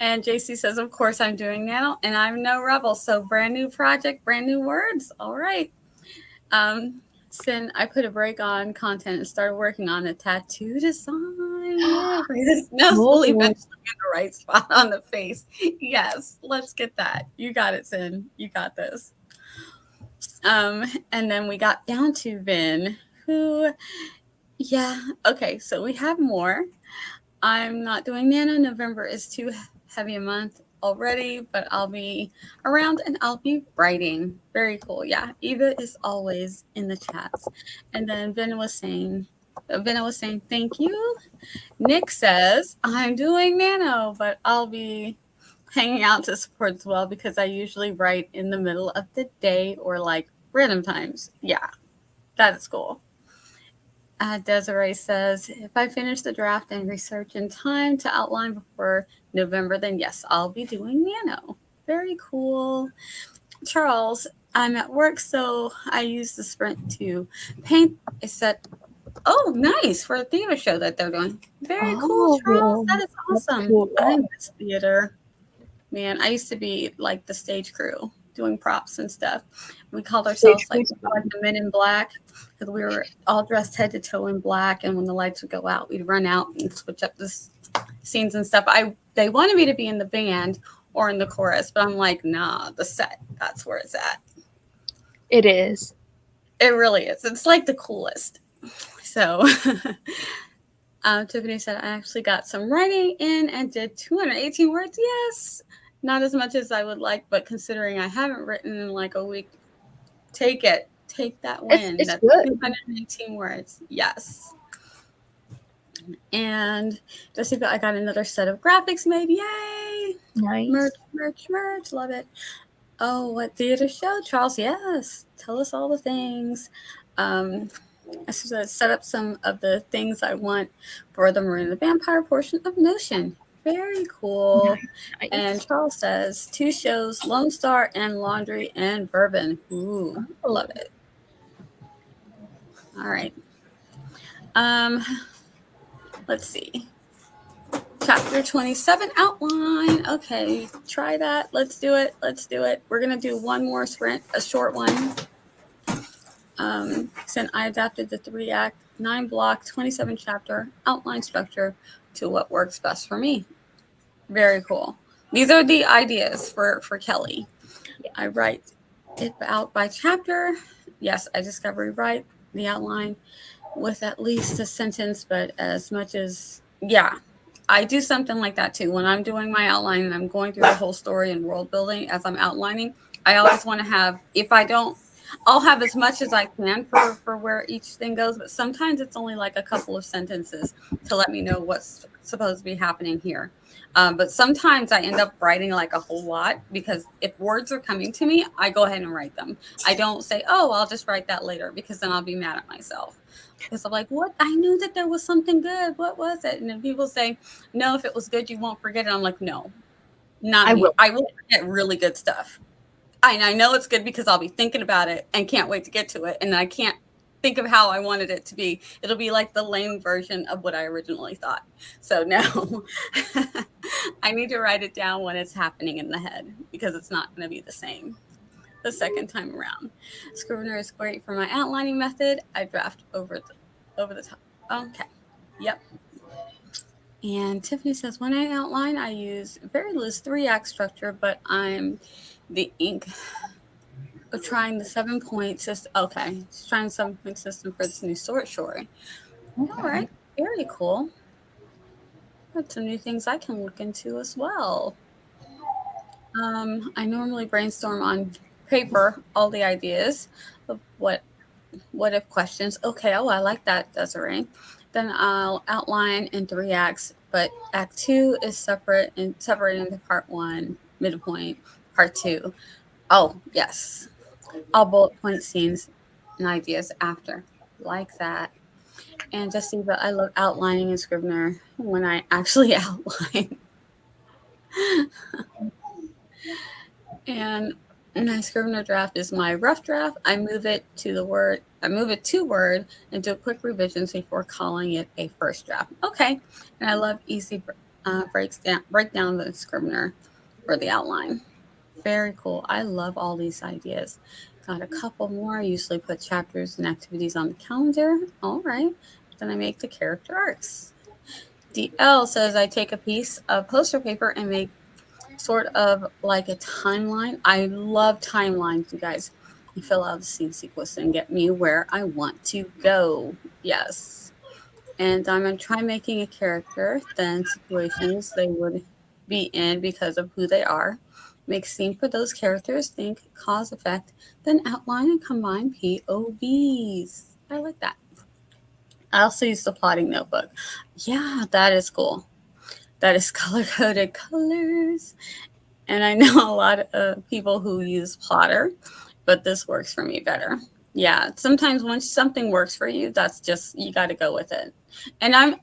And JC says, of course I'm doing Nano, and I'm no rebel, so brand new project, brand new words. All right. Sin, I put a break on content and started working on a tattoo design. This nose will eventually be in the right spot on the face. Yes, let's get that. You got it, Sin. You got this. And then we got down to Vin, who, yeah, okay, so we have more. I'm not doing Nano. November is too heavy a month already, but I'll be around and I'll be writing. Very cool. Yeah, Eva is always in the chats. And then Vin was saying thank you. Nick says I'm doing Nano, but I'll be hanging out to support as well because I usually write in the middle of the day or like random times. Yeah, that is cool. Desiree says, if I finish the draft and research in time to outline before November, then yes, I'll be doing Nano. Very cool. Charles, I'm at work, so I use the sprint to paint a set. Oh, nice, for a theater show that they're doing. Very cool, Charles. That is awesome. Cool. I miss theater. Man, I used to be like the stage crew doing props and stuff. We called ourselves like the Men in Black because we were all dressed head to toe in black, and when the lights would go out, we'd run out and switch up the scenes and stuff. They wanted me to be in the band or in the chorus, but I'm like, nah, the set, that's where it's at. It is. It really is. It's like the coolest. So Tiffany said, I actually got some writing in and did 218 words. Yes. Not as much as I would like, but considering I haven't written in like a week, take it. Take that win. It's That's good. 218 words. Yes. And just see, I got another set of graphics made. Yay! Nice. Merch. Love it. Oh, what theater show, Charles? Yes. Tell us all the things. I set up some of the things I want for the Marine the Vampire portion of Notion. Very cool. Nice. And Charles says 2 shows, Lone Star and Laundry and Bourbon. Ooh, love it. All right. Let's see. Chapter 27 outline. Okay, try that. Let's do it. We're gonna do one more sprint, a short one. Since I adapted the 3-act, 9-block, 27 chapter outline structure to what works best for me. Very cool. These are the ideas for Kelli. Yeah. I write it out by chapter. Yes, I discover write the outline with at least a sentence, but as much as, yeah, I do something like that too. When I'm doing my outline and I'm going through the whole story and world building as I'm outlining, I always want to have, if I don't, I'll have as much as I can for where each thing goes, but sometimes it's only like a couple of sentences to let me know what's supposed to be happening here. But sometimes I end up writing like a whole lot, because if words are coming to me, I go ahead and write them. I don't say, oh, I'll just write that later, because then I'll be mad at myself. Because I'm like, what? I knew that there was something good. What was it? And then people say, no, if it was good, you won't forget it. I'm like, no, not me. I will forget really good stuff. I know it's good because I'll be thinking about it and can't wait to get to it. And I can't think of how I wanted it to be. It'll be like the lame version of what I originally thought. So no, I need to write it down when it's happening in the head, because it's not going to be the same the second time around. Scrivener is great for my outlining method. I draft over the top. Okay. Yep. And Tiffany says, when I outline, I use very loose 3-act structure, but I'm the ink of trying the 7-point system. Okay. She's trying the 7-point system for this new short story. All right. Very cool. That's some new things I can look into as well. I normally brainstorm on paper all the ideas of what if questions. Okay, oh, I like that, Desiree. Then I'll outline in 3 acts, but act 2 is separated into part 1, midpoint, part 2. Oh, yes. All bullet point scenes and ideas after. Like that. And just see that I love outlining in Scrivener when I actually outline. And my Scrivener draft is my rough draft. I move it to Word and do quick revisions before calling it a first draft. Okay. And I love easy break down the Scrivener for the outline. Very cool. I love all these ideas. Got a couple more. I usually put chapters and activities on the calendar. All right. Then I make the character arcs. DL says I take a piece of poster paper and make sort of like a timeline. I love timelines, you guys. You fill out the scene sequence and get me where I want to go. Yes. And I'm going to try making a character, then situations they would be in because of who they are. Make scene for those characters, think cause effect, then outline and combine POVs. I like that. I also use the plotting notebook. Yeah, that is cool. That is color-coded colors. And I know a lot of people who use Plotter, but this works for me better. Yeah, sometimes when something works for you, that's just, you got to go with it. And I'm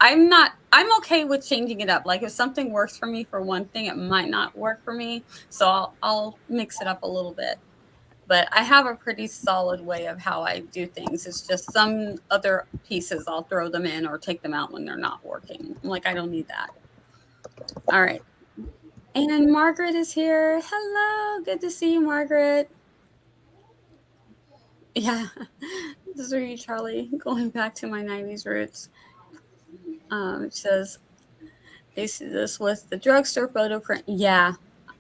okay with changing it up. Like if something works for me for one thing, it might not work for me. So I'll mix it up a little bit. But I have a pretty solid way of how I do things. It's just some other pieces, I'll throw them in or take them out when they're not working. I'm like, I don't need that. All right. And Margaret is here. Hello. Good to see you, Margaret. Yeah. This is for you, Charlie. Going back to my 90s roots. It says, they see this with the drugstore photo print. Yeah.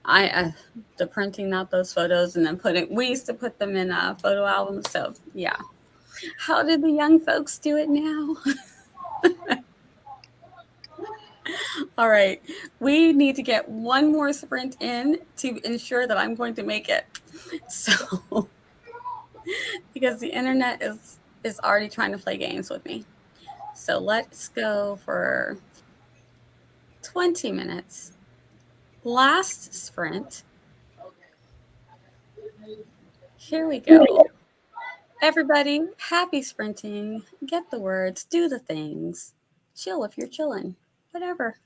The printing out those photos and then we used to put them in a photo album. So yeah. How did the young folks do it now? All right. We need to get one more sprint in to ensure that I'm going to make it. So, because the internet is already trying to play games with me. So let's go for 20 minutes. Last sprint. Here we go. Everybody, happy sprinting. Get the words, do the things. Chill if you're chilling. Whatever.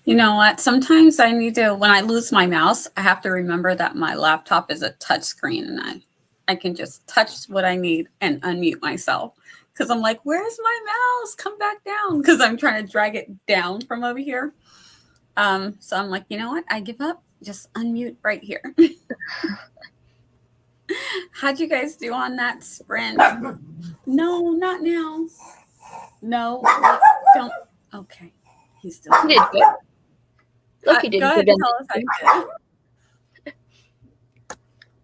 You know what? Sometimes I need to, when I lose my mouse, I have to remember that my laptop is a touch screen and I can just touch what I need and unmute myself. Because I'm like, where's my mouse? Come back down. Because I'm trying to drag it down from over here. So I'm like, you know what? I give up. Just unmute right here. How'd you guys do on that sprint? No, not now. No, don't. Okay. He's still. You did good. Look, you did go ahead good. and tell us how you did.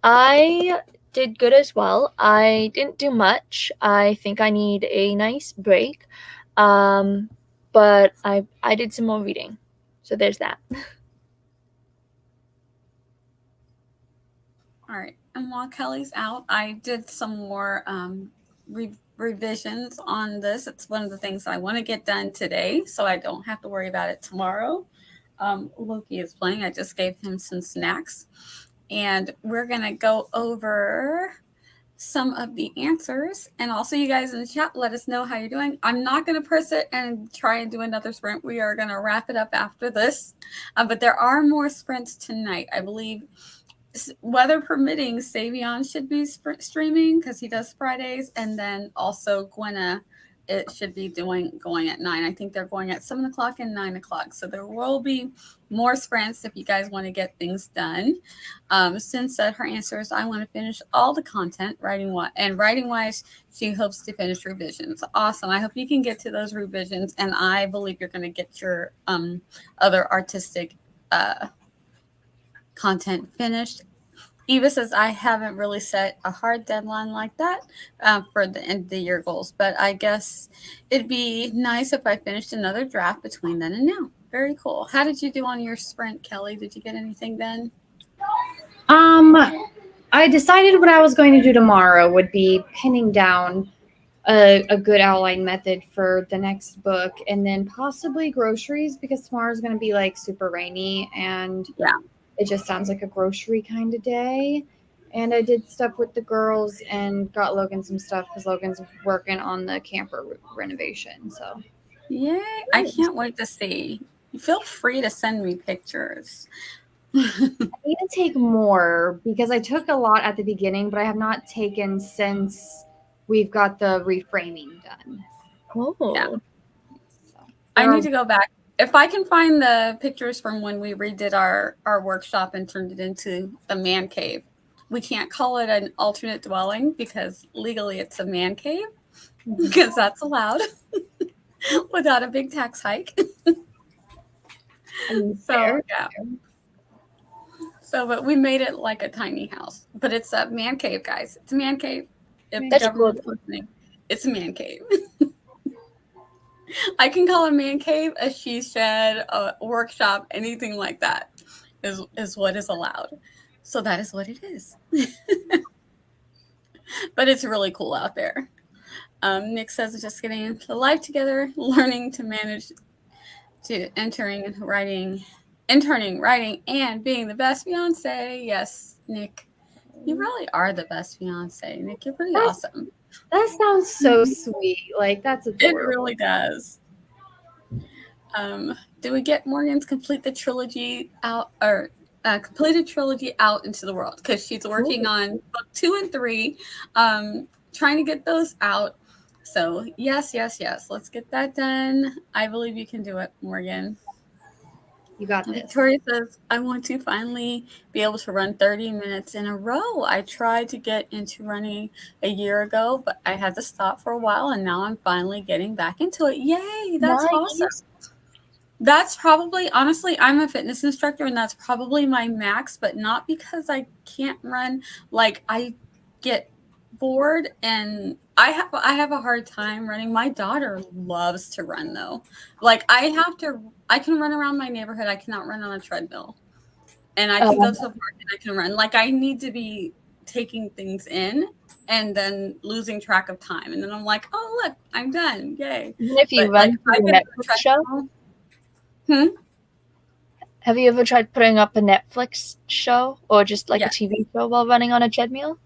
I did good as well. I didn't do much. I think I need a nice break. But I did some more reading. So there's that. All right. And while Kelly's out, I did some more revisions on this. It's one of the things I want to get done today, so I don't have to worry about it tomorrow. Loki is playing. I just gave him some snacks. And we're going to go over some of the answers. And also, you guys in the chat, let us know how you're doing. I'm not going to press it and try and do another sprint. We are going to wrap it up after this. But there are more sprints tonight. I believe, weather permitting, Savion should be streaming because he does Fridays. And then also Gwenna, it should be going at 9. I think they're going at 7 o'clock and 9 o'clock. So there will be more sprints if you guys want to get things done. Since her answer is, I want to finish all the content writing-wise, she hopes to finish revisions. Awesome. I hope you can get to those revisions, and I believe you're going to get your other artistic content finished. Eva says, I haven't really set a hard deadline like that for the end of the year goals, but I guess it'd be nice if I finished another draft between then and now. Very cool. How did you do on your sprint, Kelly? Did you get anything done? I decided what I was going to do tomorrow would be pinning down a good outline method for the next book, and then possibly groceries, because tomorrow's going to be like super rainy and it just sounds like a grocery kind of day. And I did stuff with the girls and got Logan some stuff because Logan's working on the camper renovation. So, yay! I can't wait to see. Feel free to send me pictures. I need to take more because I took a lot at the beginning, but I have not taken since we've got the reframing done. Oh, yeah. So, I need to go back. If I can find the pictures from when we redid our workshop and turned it into a man cave. We can't call it an alternate dwelling because legally it's a man cave because that's allowed without a big tax hike. So, yeah. So, but we made it like a tiny house, but it's a man cave, guys. It's a man cave. If the government's listening, it's a man cave. I can call a man cave a she shed, a workshop, anything like that is what is allowed. So that is what it is. But it's really cool out there. Nick says, just getting the life together, learning to manage to interning, writing, and being the best fiance. Yes, Nick, you really are the best fiance. Nick, you're pretty awesome. That sounds so sweet. Like, that's adorable. It really does. Do we get Morgan's complete the trilogy out, or completed trilogy out into the world? Because she's working on book 2 and 3, trying to get those out. So yes. Let's get that done. I believe you can do it, Morgan. You got this. Victoria says, I want to finally be able to run 30 minutes in a row. I tried to get into running a year ago, but I had to stop for a while, and now I'm finally getting back into it. Yay, that's awesome. That's probably, honestly, I'm a fitness instructor, and that's probably my max, but not because I can't run. Like, I get bored, and I have a hard time running. My daughter loves to run, though. Like, I can run around my neighborhood. I cannot run on a treadmill. And I can go to the park and I can run. Like, I need to be taking things in and then losing track of time. And then I'm like, oh, look, I'm done. Yay. Even if you run a Netflix show? Have you ever tried putting up a Netflix show or just like a TV show while running on a treadmill?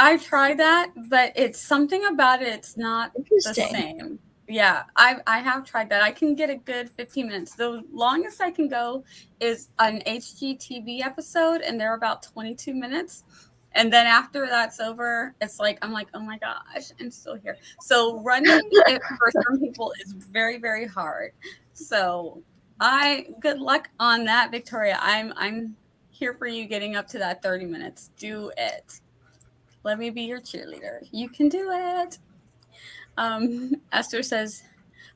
I tried that, but it's something about it. It's not the same. Yeah, I have tried that. I can get a good 15 minutes. The longest I can go is an HGTV episode, and they're about 22 minutes. And then after that's over, it's like I'm like, oh my gosh, I'm still here. So running it for some people is very, very hard. So good luck on that, Victoria. I'm here for you getting up to that 30 minutes. Do it. Let me be your cheerleader. You can do it. Esther says,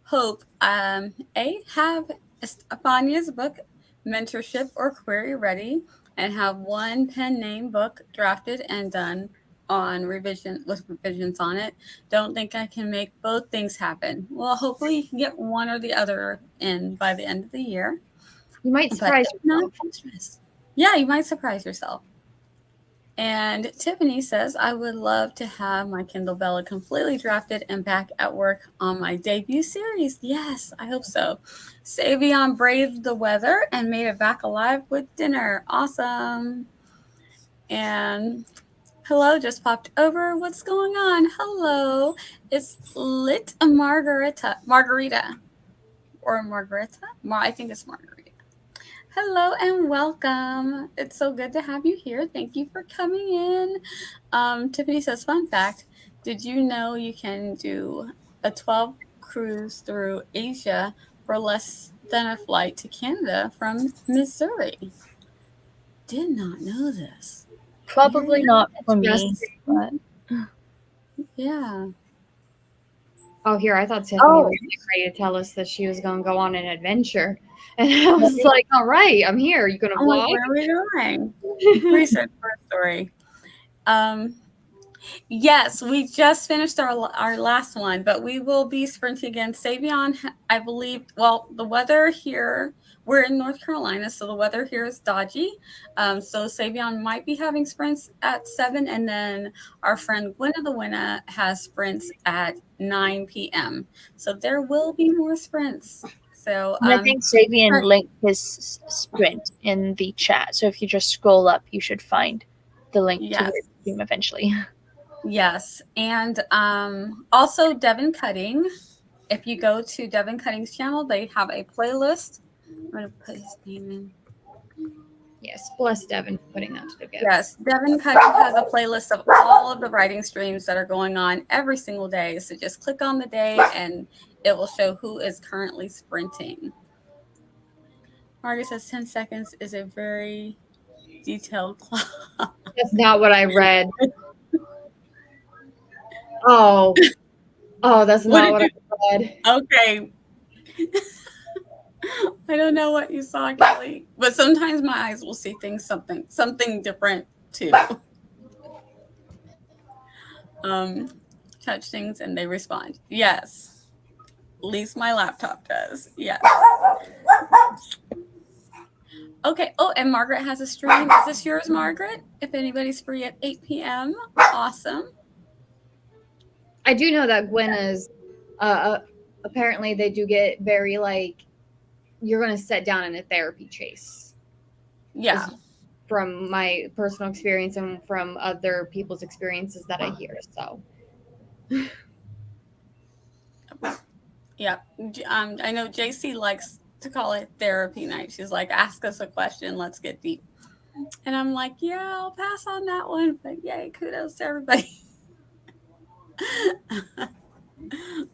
Hope, have Estefania's book, Mentorship or Query ready, and have one pen name book drafted and done on revision with revisions on it. Don't think I can make both things happen. Well, hopefully you can get one or the other in by the end of the year. You might surprise yourself. Yeah, you might surprise yourself. And Tiffany says, I would love to have my Kindle Bella completely drafted and back at work on my debut series. Yes, I hope so. Savion braved the weather and made it back alive with dinner. Awesome. And hello just popped over. What's going on? Hello. It's Lit Margarita. Or Margarita? I think it's Margarita. Hello and welcome. It's so good to have you here. Thank you for coming in. Tiffany says, fun fact, did you know you can do a 12 cruise through Asia for less than a flight to Canada from Missouri? Did not know this. Probably not for me, but yeah. Oh, here, I thought Tiffany was ready to tell us that she was going to go on an adventure. And I was like, all right, I'm here. You going to vlog? Where are we going? Research for a story. Yes, we just finished our last one, but we will be sprinting again. Savion, I believe, well, the weather here, we're in North Carolina, so the weather here is dodgy. So Savion might be having sprints at 7, and then our friend Gwen of the Winna has sprints at 9 p.m. So there will be more sprints. So I think Savion linked his sprint in the chat. So if you just scroll up, you should find the link to the stream eventually. Yes. And also Devin Cutting. If you go to Devin Cutting's channel, they have a playlist. I'm going to put his name in. Yes, bless Devin for putting that together. Yes, Devin Cutting has a playlist of all of the writing streams that are going on every single day. So just click on the day and it will show who is currently sprinting. Margaret says 10 seconds is a very detailed clock. That's not what I read. Oh, that's not what I read. Okay. I don't know what you saw, Kelly, but sometimes my eyes will see things something different too. Touch things and they respond. Yes. At least my laptop does. Yes. Okay. Oh, and Margaret has a stream. Is this yours, Margaret? If anybody's free at 8 p.m. Awesome. I do know that Gwen is apparently they do get very like you're going to sit down in a therapy chase. Yeah. From my personal experience and from other people's experiences that I hear. So. Yeah. I know JC likes to call it therapy night. She's like, ask us a question. Let's get deep. And I'm like, yeah, I'll pass on that one. But yay, kudos to everybody.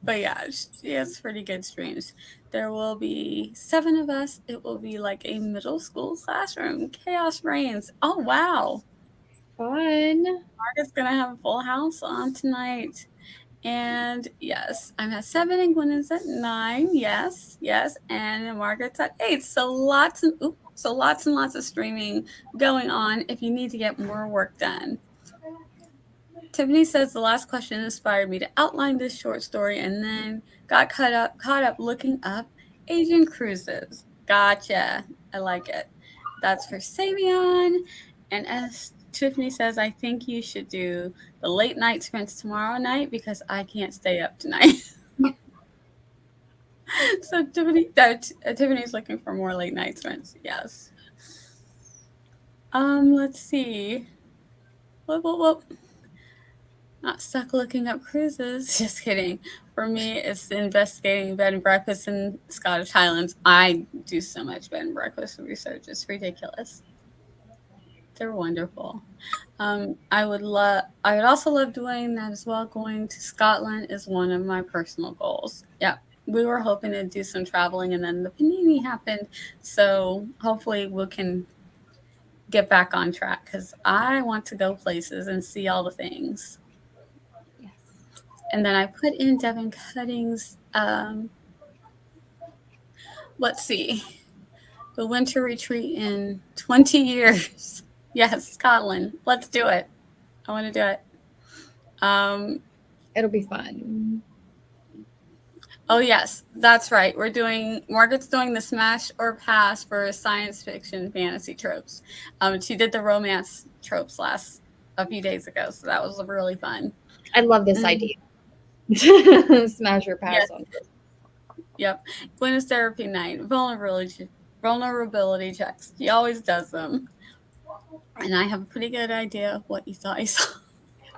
But yeah, she has pretty good streams. There will be 7 of us. It will be like a middle school classroom. Chaos reigns. Oh, wow. Fun. Margaret's going to have a full house on tonight. And yes, I'm at 7 and Gwen is at 9. Yes. And Margaret's at 8. So lots and lots of streaming going on if you need to get more work done. Tiffany says the last question inspired me to outline this short story and then got caught up looking up Asian cruises. Gotcha. I like it. That's for Savion. And as Tiffany says, I think you should do the late night sprints tomorrow night because I can't stay up tonight. So Tiffany's looking for more late night sprints. Yes. Let's see. What? Not stuck looking up cruises. Just kidding. For me, it's investigating bed and breakfast in Scottish Highlands. I do so much bed and breakfast research. It's ridiculous. They're wonderful. I would love. I would also love doing that as well. Going to Scotland is one of my personal goals. Yeah, we were hoping to do some traveling, and then the panini happened. So hopefully we can get back on track because I want to go places and see all the things. Yes. And then I put in Devin Cutting's. Let's see, the winter retreat in 20 years. Yes, Scotland. Let's do it. I want to do it. It'll be fun. Oh yes, that's right. Margaret's doing the smash or pass for science fiction fantasy tropes. She did the romance tropes a few days ago, so that was really fun. I love this idea. Smash or pass Yes. on. Yep. Gwen's therapy night. Vulnerability checks. He always does them. And I have a pretty good idea of what you thought I saw.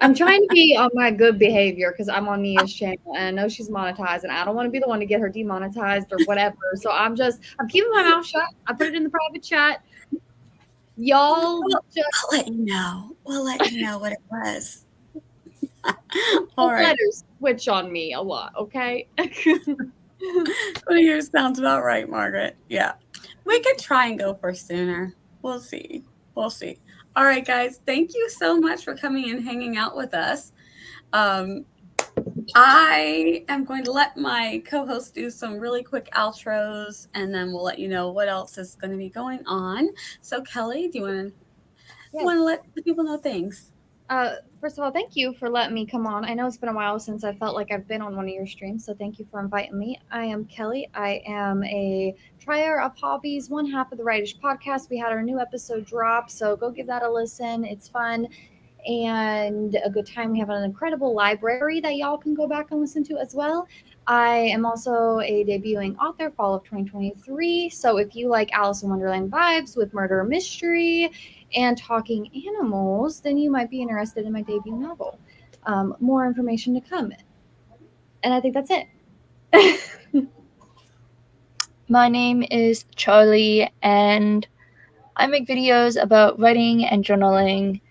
I'm trying to be on my good behavior because I'm on Nia's channel and I know she's monetized and I don't want to be the one to get her demonetized or whatever. So I'm keeping my mouth shut. I put it in the private chat. Y'all just I'll let you know. We'll let you know what it was. all All right. letters switch on me a lot, okay? 20 years sounds about right, Margaret. Yeah. We could try and go for sooner. We'll see. We'll see. All right, guys. Thank you so much for coming and hanging out with us. I am going to let my co-host do some really quick outros, and then we'll let you know what else is going to be going on. So, Kelly, do you want to let the people know things? First of all, thank you for letting me come on. I know it's been a while since I felt like I've been on one of your streams, so thank you for inviting me. I am Kelly. I am a trier of hobbies, one half of the Writish podcast. We had our new episode drop, so go give that a listen. It's fun and a good time. We have an incredible library that y'all can go back and listen to as well. I am also a debuting author, fall of 2023. So if you like Alice in Wonderland vibes with murder mystery and talking animals, then you might be interested in my debut novel. More information to come. And I think that's it. My name is Charliee, and I make videos about writing and journaling,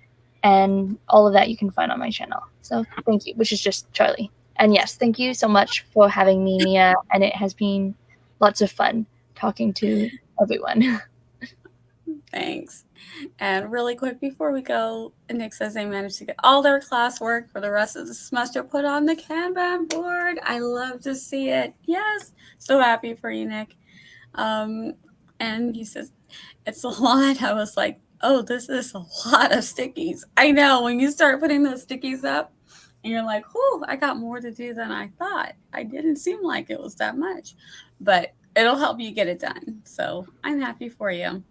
and all of that you can find on my channel. So thank you, which is just Charliee. And yes, thank you so much for having me, Nia, and it has been lots of fun talking to everyone. Thanks. And really quick before we go, Nick says they managed to get all their classwork for the rest of the semester put on the Kanban board. I love to see it. Yes. So happy for you, Nick. And he says, it's a lot. I was like, oh, this is a lot of stickies. I know when you start putting those stickies up and you're like, whew, I got more to do than I thought. I didn't seem like it was that much, but it'll help you get it done. So I'm happy for you.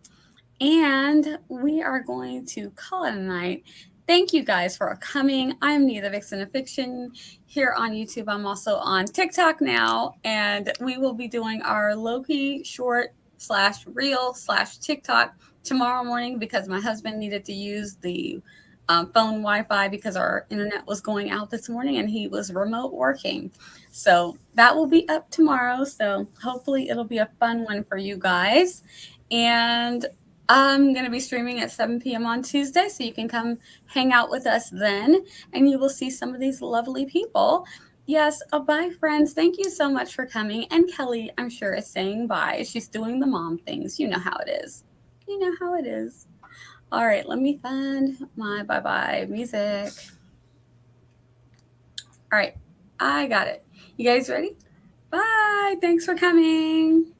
And we are going to call it a night. Thank you guys for coming. I'm Nia, the Vixen of Fiction, here on YouTube. I'm also on TikTok now, and we will be doing our Loki short /reel /TikTok tomorrow morning because my husband needed to use the phone Wi-Fi because our internet was going out this morning and he was remote working. So that will be up tomorrow. So hopefully it'll be a fun one for you guys. And I'm going to be streaming at 7 p.m. on Tuesday, so you can come hang out with us then, and you will see some of these lovely people. Yes, bye, friends. Thank you so much for coming. And Kelly, I'm sure, is saying bye. She's doing the mom things. You know how it is. You know how it is. All right, let me find my bye-bye music. All right, I got it. You guys ready? Bye. Thanks for coming.